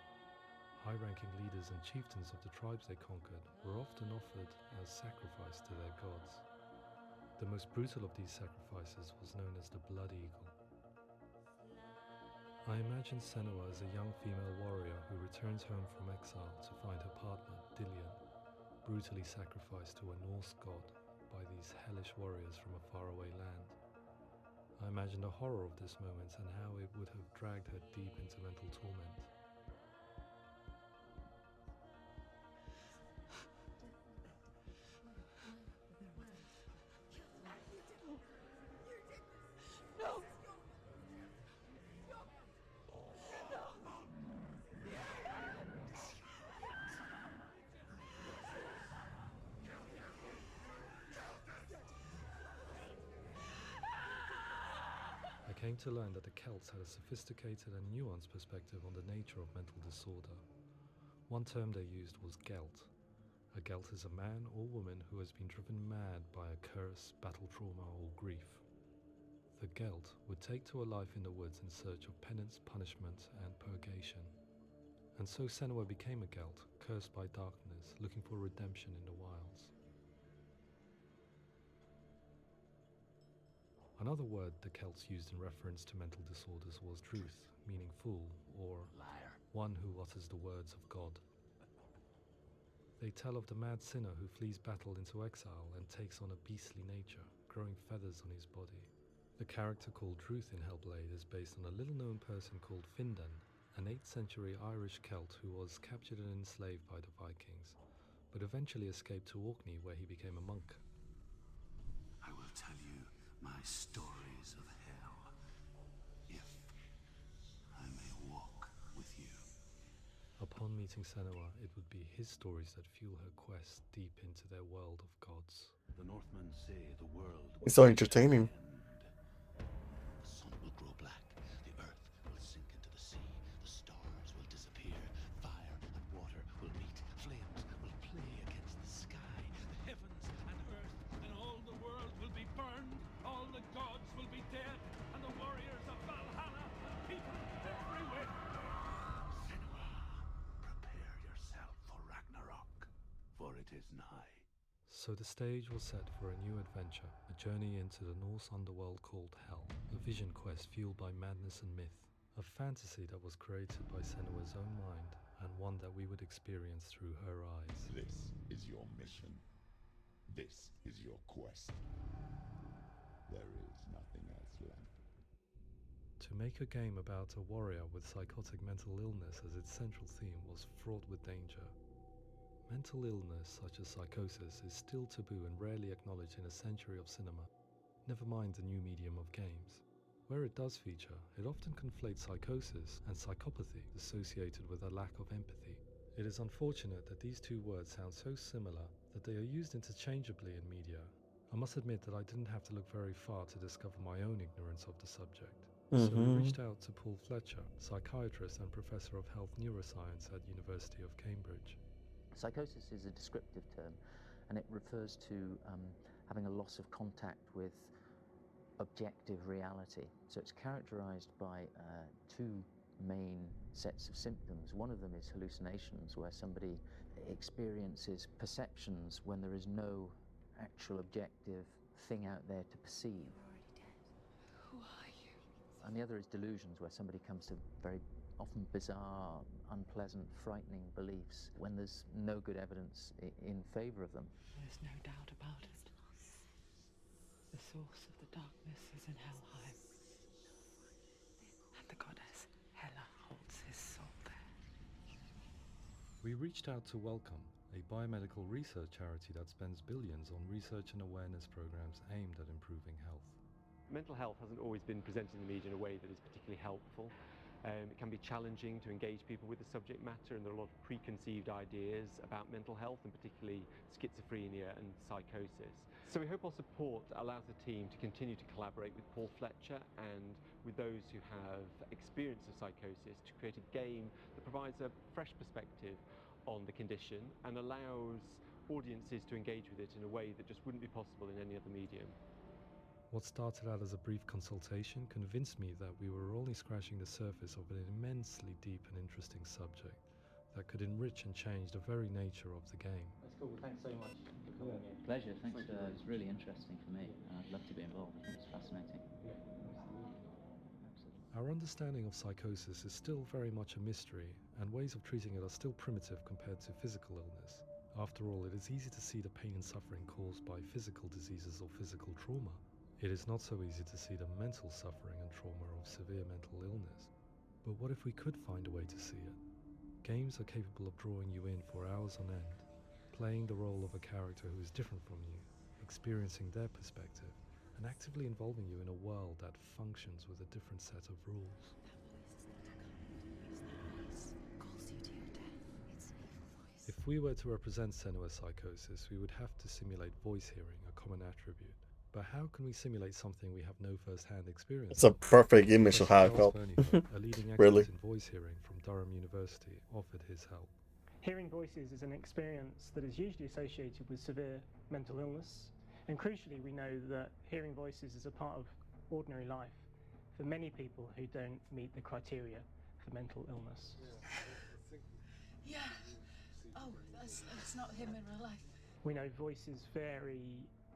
High-ranking leaders and chieftains of the tribes they conquered were often offered as sacrifice to their gods. The most brutal of these sacrifices was known as the Blood Eagle. I imagine Senua as a young female warrior who returns home from exile to find her partner, Dillion, brutally sacrificed to a Norse god by these hellish warriors from a faraway land. I imagine the horror of this moment and how it would have dragged her deep into mental torment.
No!
I came to learn that the Celts had a sophisticated and nuanced perspective on the nature of mental disorder. One term they used was Gelt. A Gelt is a man or woman who has been driven mad by a curse, battle trauma, or grief. The Gelt would take to a life in the woods in search of penance, punishment, and purgation. And so Senua became a Gelt, cursed by darkness, looking for redemption in the wilds. Another word the Celts used in reference to mental disorders was Druth, meaning fool, or liar, one who utters the words of God. They tell of the mad sinner who flees battle into exile and takes on a beastly nature, growing feathers on his body. The character called Druth in Hellblade is based on a little-known person called Findan, an 8th century Irish Celt who was captured and enslaved by the Vikings, but eventually escaped to Orkney where he became a monk.
I will tell you my stories of hell, if I may walk with you.
Upon meeting Senua, it would be his stories that fuel her quest deep into their world of gods.
The Northmen say the world
It's so entertaining.
The sun will grow black, the earth will sink into the sea, the stars will disappear, fire and water will meet, flames will play against the sky,
the heavens and earth and all the world will be burned, all the gods will be dead, and the warriors of Valhalla and people everywhere.
Senua, prepare yourself for Ragnarok, for it is nigh.
So the stage was set for a new adventure, a journey into the Norse underworld called Hell, a vision quest fueled by madness and myth, a fantasy that was created by Senua's own mind, and one that we would experience through her eyes.
This is your mission. This is your quest. There is nothing else left.
To make a game about a warrior with psychotic mental illness as its central theme was fraught with danger. Mental illness, such as psychosis, is still taboo and rarely acknowledged in a century of cinema, never mind the new medium of games. Where it does feature, it often conflates psychosis and psychopathy, associated with a lack of empathy. It is unfortunate that these two words sound so similar, that they are used interchangeably in media, I must admit that I didn't have to look very far to discover my own ignorance of the subject. So we reached out to Paul Fletcher, psychiatrist and professor of health neuroscience at University of Cambridge.
Psychosis is a descriptive term, and it refers to having a loss of contact with objective reality. So it's characterized by two main sets of symptoms. One of them is hallucinations, where somebody experiences perceptions when there is no actual objective thing out there to perceive.
Who are you?
And the other is delusions, where somebody comes to very often bizarre, unpleasant, frightening beliefs when there's no good evidence in favor of them.
There's no doubt about it. The source of the darkness is in Helheim. And the goddess Hela holds his soul there.
We reached out to Wellcome, a biomedical research charity that spends billions on research and awareness programs aimed at improving health.
Mental health hasn't always been presented in the media in a way that is particularly helpful. It can be challenging to engage people with the subject matter, and there are a lot of preconceived ideas about mental health, and particularly schizophrenia and psychosis. So we hope our support allows the team to continue to collaborate with Paul Fletcher and with those who have experience of psychosis to create a game that provides a fresh perspective on the condition and allows audiences to engage with it in a way that just wouldn't be possible in any other medium.
What started out as a brief consultation convinced me that we were only scratching the surface of an immensely deep and interesting subject that could enrich and change the very nature of the game.
That's cool. Thanks so much for coming here.
Pleasure. Thanks. It was really interesting for me, and I'd love to be involved. I think it's fascinating.
Yeah,
Our understanding of psychosis is still very much a mystery, and ways of treating it are still primitive compared to physical illness. After all, it is easy to see the pain and suffering caused by physical diseases or physical trauma. It is not so easy to see the mental suffering and trauma of severe mental illness. But what if we could find a way to see it? Games are capable of drawing you in for hours on end, playing the role of a character who is different from you, experiencing their perspective, and actively involving you in a world that functions with a different set of rules. If we were to represent Senua's psychosis, we would have to simulate voice hearing, a common attribute. But how can we simulate something we have no first-hand experience?
It's a perfect image of how I felt.
A leading
Really.
expert in voice hearing from Durham University, offered his help.
Hearing voices is an experience that is usually associated with severe mental illness, and crucially we know that hearing voices is a part of ordinary life for many people who don't meet the criteria for mental illness.
Yeah. Oh, that's not him in real life.
We know voices vary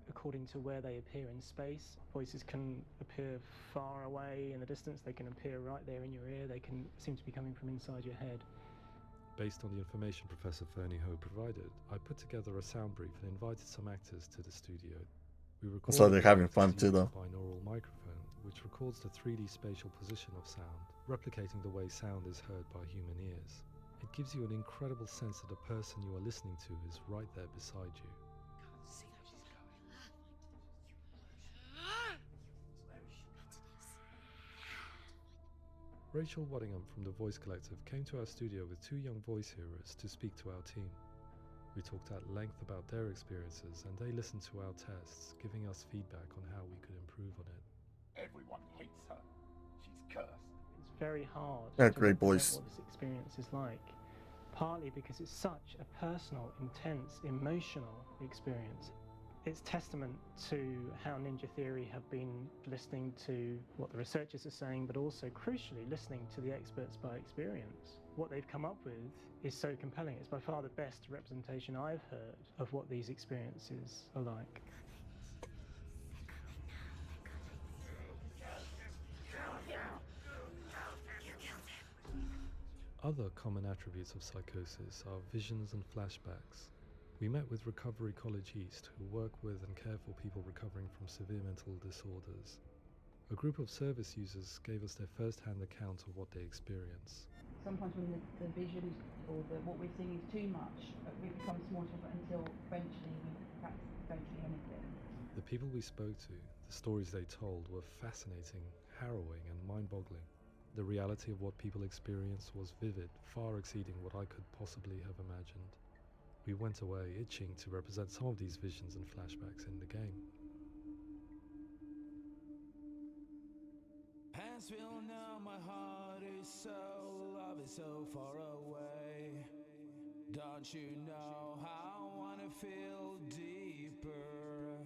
according to where they appear in space. Voices can appear far away in the distance, they can appear right there in your ear, they can seem to be coming from inside your head.
Based on the information Professor Fernie Ho provided, I put together a sound brief and invited some actors to the studio. We recorded
So they're having fun too, though.
a binaural microphone, which records the 3D spatial position of sound, replicating the way sound is heard by human ears. It gives you an incredible sense that the person you are listening to is right there beside you.
See how she's going.
Rachel Waddingham from the Voice Collective came to our studio with two young voice hearers to speak to our team. We talked at length about their experiences, and they listened to our tests, giving us feedback on how we could improve on it.
Everyone hates her. She's cursed.
It's very hard
Yeah,
to
great
represent
voice.
what this experience is like, partly because it's such a personal, intense, emotional experience. It's testament to how Ninja Theory have been listening to what the researchers are saying, but also crucially listening to the experts by experience. What they've come up with is so compelling. It's by far the best representation I've heard of what these experiences are like.
Other common attributes of psychosis are visions and flashbacks. We met with Recovery College East, who work with and care for people recovering from severe mental disorders. A group of service users gave us their first-hand account of what they experience.
Sometimes when the vision or what we're seeing is too much, it becomes more difficult until eventually we perhaps don't see anything.
The people we spoke to, the stories they told, were fascinating, harrowing, and mind-boggling. The reality of what people experienced was vivid, far exceeding what I could possibly have imagined. We went away itching to represent some of these visions and flashbacks in the game.
As we all know, my heart is so, love is so far away. Don't you know how I wanna feel deeper?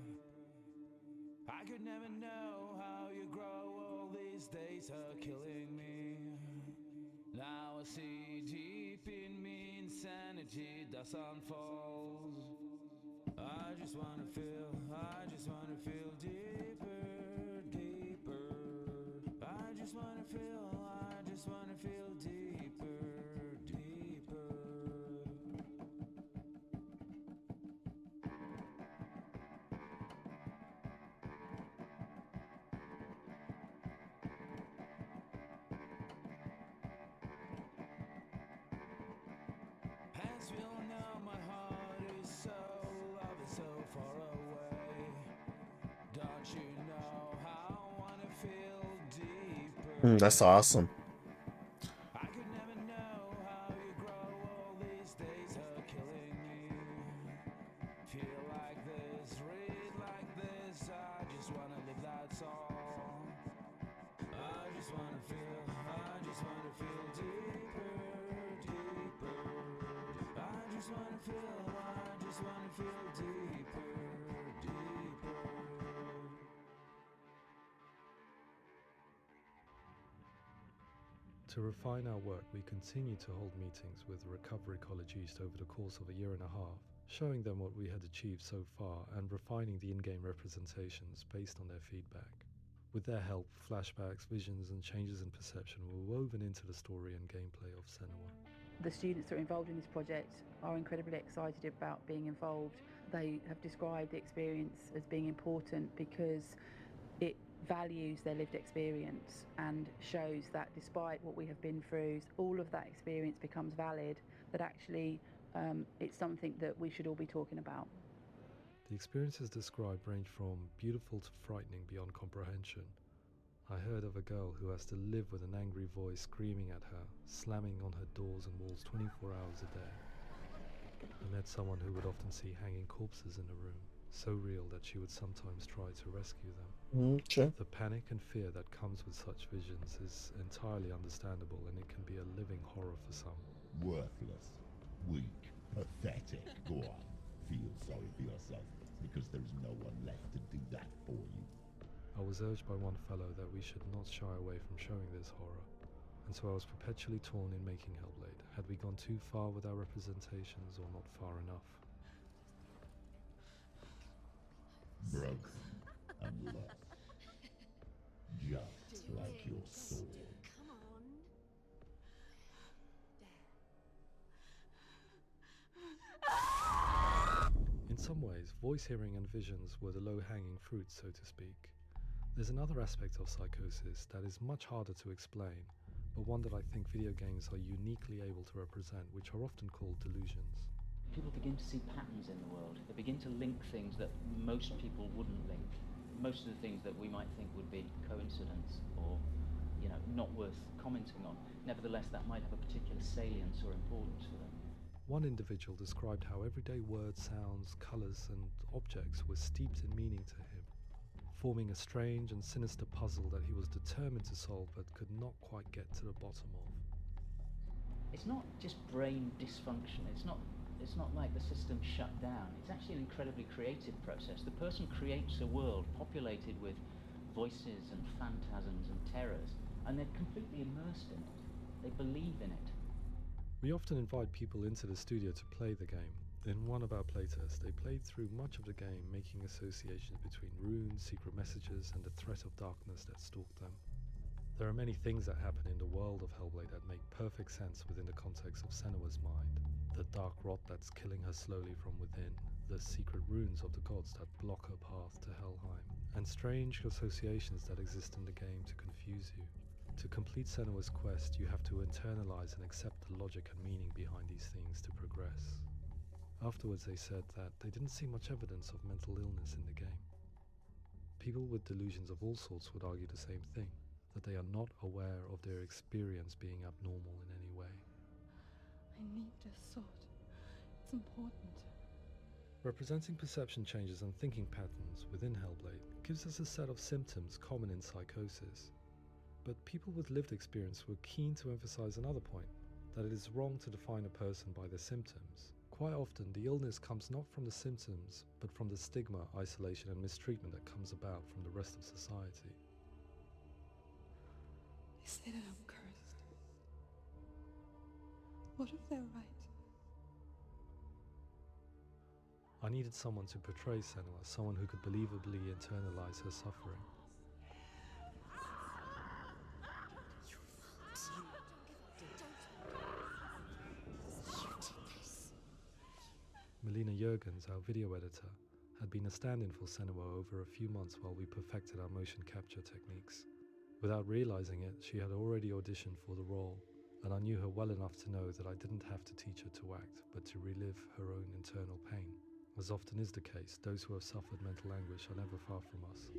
I could never know how you grow, all these days are killing me. Now I see deep in me, insanity does unfold. I just wanna feel deeper, deeper. I just wanna feel deeper, deeper. As we all know, my heart is so, love is so far away. Don't you know how I wanna feel deeper?
That's awesome.
I could never know how you grow, all these days are killing me. Feel like this, read like this, I just wanna live that song. I just wanna feel deeper, deeper. I just wanna feel deeper, deeper.
To refine our work, we continue to hold meetings with Recovery College East over the course of a year and a half, showing them what we had achieved so far and refining the in-game representations based on their feedback. With their help, flashbacks, visions and changes in perception were woven into the story and gameplay of Senua.
The students that are involved in this project are incredibly excited about being involved. They have described the experience as being important because it values their lived experience and shows that despite what we have been through, all of that experience becomes valid, that actually it's something that we should all be talking about.
The experiences described range from beautiful to frightening beyond comprehension. I heard of a girl who has to live with an angry voice screaming at her, slamming on her doors and walls 24 hours a day. I met someone who would often see hanging corpses in a room, so real that she would sometimes try to rescue them.
Sure.
The panic and fear that comes with such visions is entirely understandable, and it can be a living horror for some.
Worthless, weak, pathetic. Go on, feel sorry for yourself, because there's no one left to do that for you.
I was urged by one fellow that we should not shy away from showing this horror, and so I was perpetually torn in making Hellblade. Had we gone too far with our representations or not far enough?
Broken and lost. Just like your soul.
Come on.
In some ways, voice hearing and visions were the low-hanging fruit, so to speak. There's another aspect of psychosis that is much harder to explain, but one that I think video games are uniquely able to represent, which are often called delusions.
People begin to see patterns in the world. They begin to link things that most people wouldn't link. Most of the things that we might think would be coincidence or, not worth commenting on. Nevertheless, that might have a particular salience or importance for them.
One individual described how everyday words, sounds, colours and objects were steeped in meaning to him, forming a strange and sinister puzzle that he was determined to solve but could not quite get to the bottom of.
It's not just brain dysfunction. It's not like the system shut down. It's actually an incredibly creative process. The person creates a world populated with voices and phantasms and terrors, and they're completely immersed in it. They believe in it.
We often invite people into the studio to play the game. In one of our playtests, they played through much of the game, making associations between runes, secret messages, and the threat of darkness that stalked them. There are many things that happen in the world of Hellblade that make perfect sense within the context of Senua's mind. The dark rot that's killing her slowly from within, the secret runes of the gods that block her path to Helheim, and strange associations that exist in the game to confuse you. To complete Senua's quest, you have to internalize and accept the logic and meaning behind these things to progress. Afterwards, they said that they didn't see much evidence of mental illness in the game. People with delusions of all sorts would argue the same thing, that they are not aware of their experience being abnormal in any way.
I need a sword
That's important.
Representing perception changes and thinking patterns within Hellblade gives us a set of symptoms common in psychosis. But people with lived experience were keen to emphasize another point, that it is wrong to define a person by their symptoms. Quite often, the illness comes not from the symptoms, but from the stigma, isolation, and mistreatment that comes about from the rest of society.
They say that I'm cursed. What if they're right?
I needed someone to portray Senua, someone who could believably internalize her suffering. Melina Jurgens, our video editor, had been a stand-in for Senua over a few months while we perfected our motion capture techniques. Without realizing it, she had already auditioned for the role, and I knew her well enough to know that I didn't have to teach her to act, but to relive her own internal pain. As often is the case, those who have suffered mental anguish are never far from us.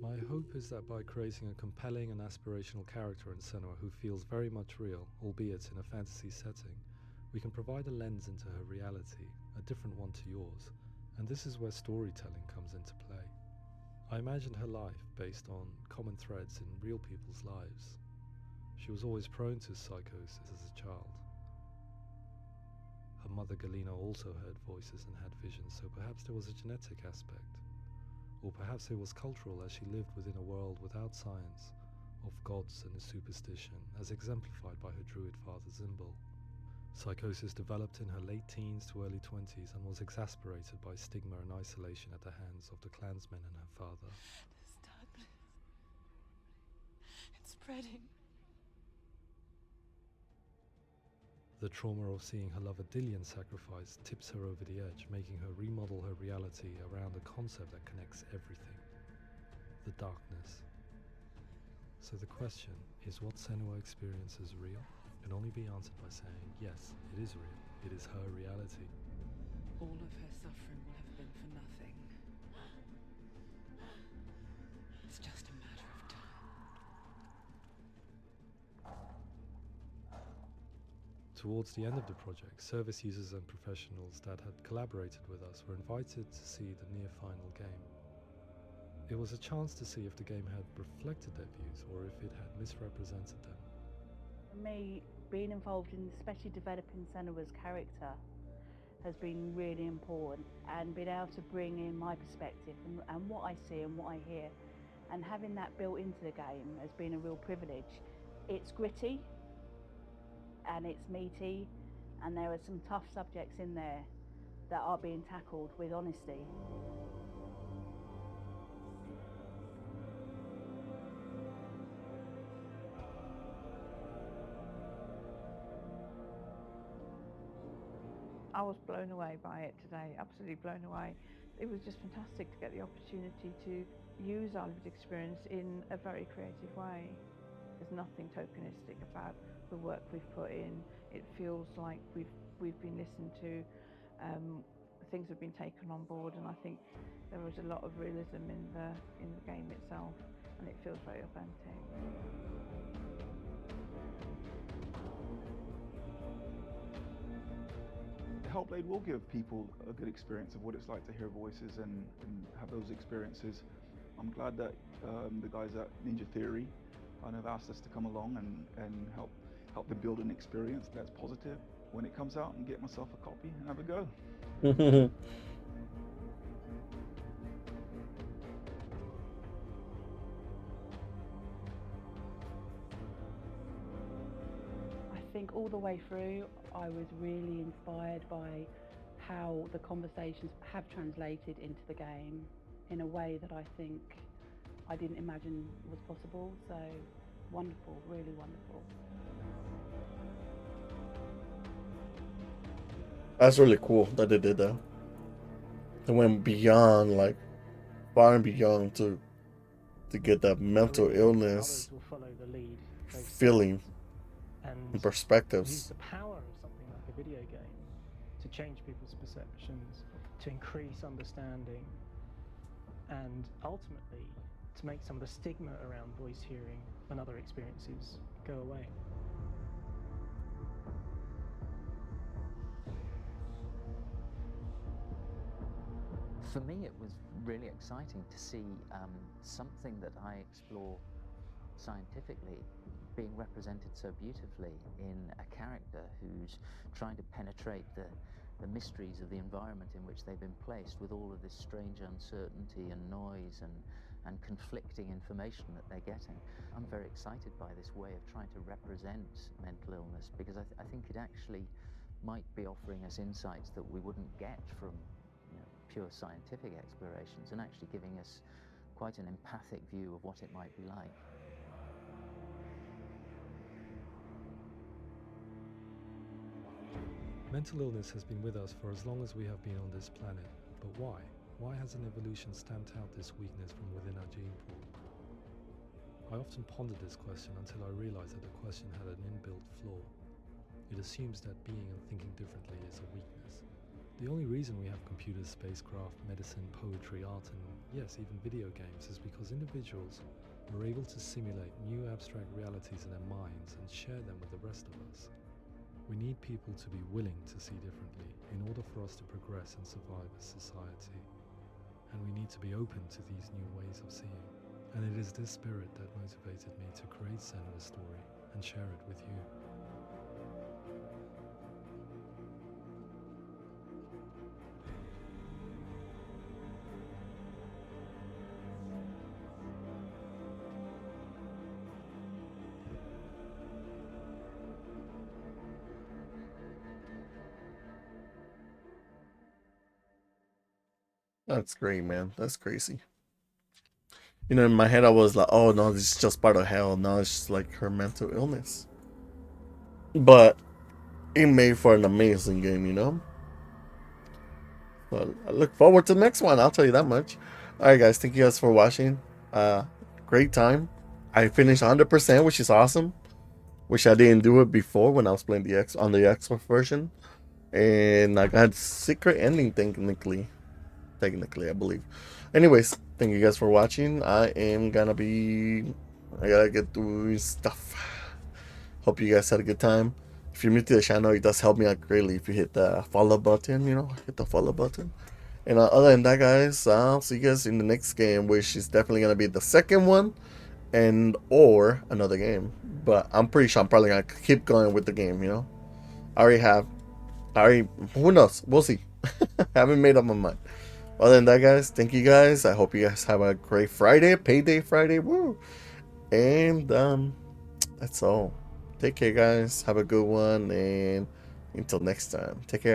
My hope is that by creating a compelling and aspirational character in Senua who feels very much real, albeit in a fantasy setting, we can provide a lens into her reality, a different one to yours, and this is where storytelling comes into play. I imagined her life based on common threads in real people's lives. She was always prone to psychosis as a child. Her mother Galina also heard voices and had visions, so perhaps there was a genetic aspect. Or perhaps it was cultural, as she lived within a world without science, of gods and superstition, as exemplified by her druid father Zimbal. Psychosis developed in her late teens to early 20s and was exacerbated by stigma and isolation at the hands of the clansmen and her father.
This darkness. It's spreading.
The trauma of seeing her lover Dillian sacrificed tips her over the edge, making her remodel her reality around a concept that connects everything: the darkness. So the question is, what Senua experiences real? Can only be answered by saying, yes, it is real. It is her reality.
All of her suffering will have been for nothing. It's just a matter of time.
Towards the end of the project, service users and professionals that had collaborated with us were invited to see the near-final game. It was a chance to see if the game had reflected their views or if it had misrepresented them.
For me, being involved in especially developing Senua's character has been really important, and being able to bring in my perspective and what I see and what I hear, and having that built into the game has been a real privilege. It's gritty and it's meaty, and there are some tough subjects in there that are being tackled with honesty.
I was blown away by it today, absolutely blown away. It was just fantastic to get the opportunity to use our lived experience in a very creative way. There's nothing tokenistic about the work we've put in. It feels like we've been listened to, things have been taken on board, and I think there was a lot of realism in the game itself, and it feels very authentic.
Hellblade will give people a good experience of what it's like to hear voices and have those experiences. I'm glad that the guys at Ninja Theory kind of asked us to come along and help them build an experience that's positive when it comes out, and get myself a copy and have a go.
I think all the way through, I was really inspired by how the conversations have translated into the game in a way that I think I didn't imagine was possible. So wonderful, really wonderful.
That's really cool that they did that. They went beyond, like, far and beyond to get that mental illness
Others will follow the lead,
feeling and
use
perspectives.
the power of something like a video game to change people's perceptions, to increase understanding, and ultimately to make some of the stigma around voice hearing and other experiences go away.
For me, it was really exciting to see something that I explore scientifically being represented so beautifully in a character who's trying to penetrate the mysteries of the environment in which they've been placed, with all of this strange uncertainty and noise and conflicting information that they're getting. I'm very excited by this way of trying to represent mental illness, because I think it actually might be offering us insights that we wouldn't get from pure scientific explorations, and actually giving us quite an empathic view of what it might be like.
Mental illness has been with us for as long as we have been on this planet, but why? Why hasn't evolution stamped out this weakness from within our gene pool? I often pondered this question until I realized that the question had an inbuilt flaw. It assumes that being and thinking differently is a weakness. The only reason we have computers, spacecraft, medicine, poetry, art, and yes, even video games is because individuals are able to simulate new abstract realities in their minds and share them with the rest of us. We need people to be willing to see differently in order for us to progress and survive as society. And we need to be open to these new ways of seeing. And it is this spirit that motivated me to create Senua's story and share it with you.
That's great, man. That's crazy. You know, in my head, I was like, oh no, this is just part of hell. No, it's just like her mental illness. But it made for an amazing game, you know? But I look forward to the next one, I'll tell you that much. Alright, guys, thank you guys for watching. Great time. I finished 100%, which is awesome. Wish I didn't do it before when I was playing on the Xbox version. And I got secret ending technically, I believe. Anyways, thank you guys for watching. I gotta get doing stuff. Hope you guys had a good time. If you're new to the channel, it does help me out greatly if you hit the follow button, hit the follow button. And other than that, guys, I'll see you guys in the next game, which is definitely gonna be the second one and or another game. But I'm pretty sure I'm probably gonna keep going with the game, who knows? We'll see. Haven't made up my mind. Other than that, guys, thank you guys. I hope you guys have a great Friday, payday Friday, woo! And that's all. Take care, guys. Have a good one, and until next time, take care.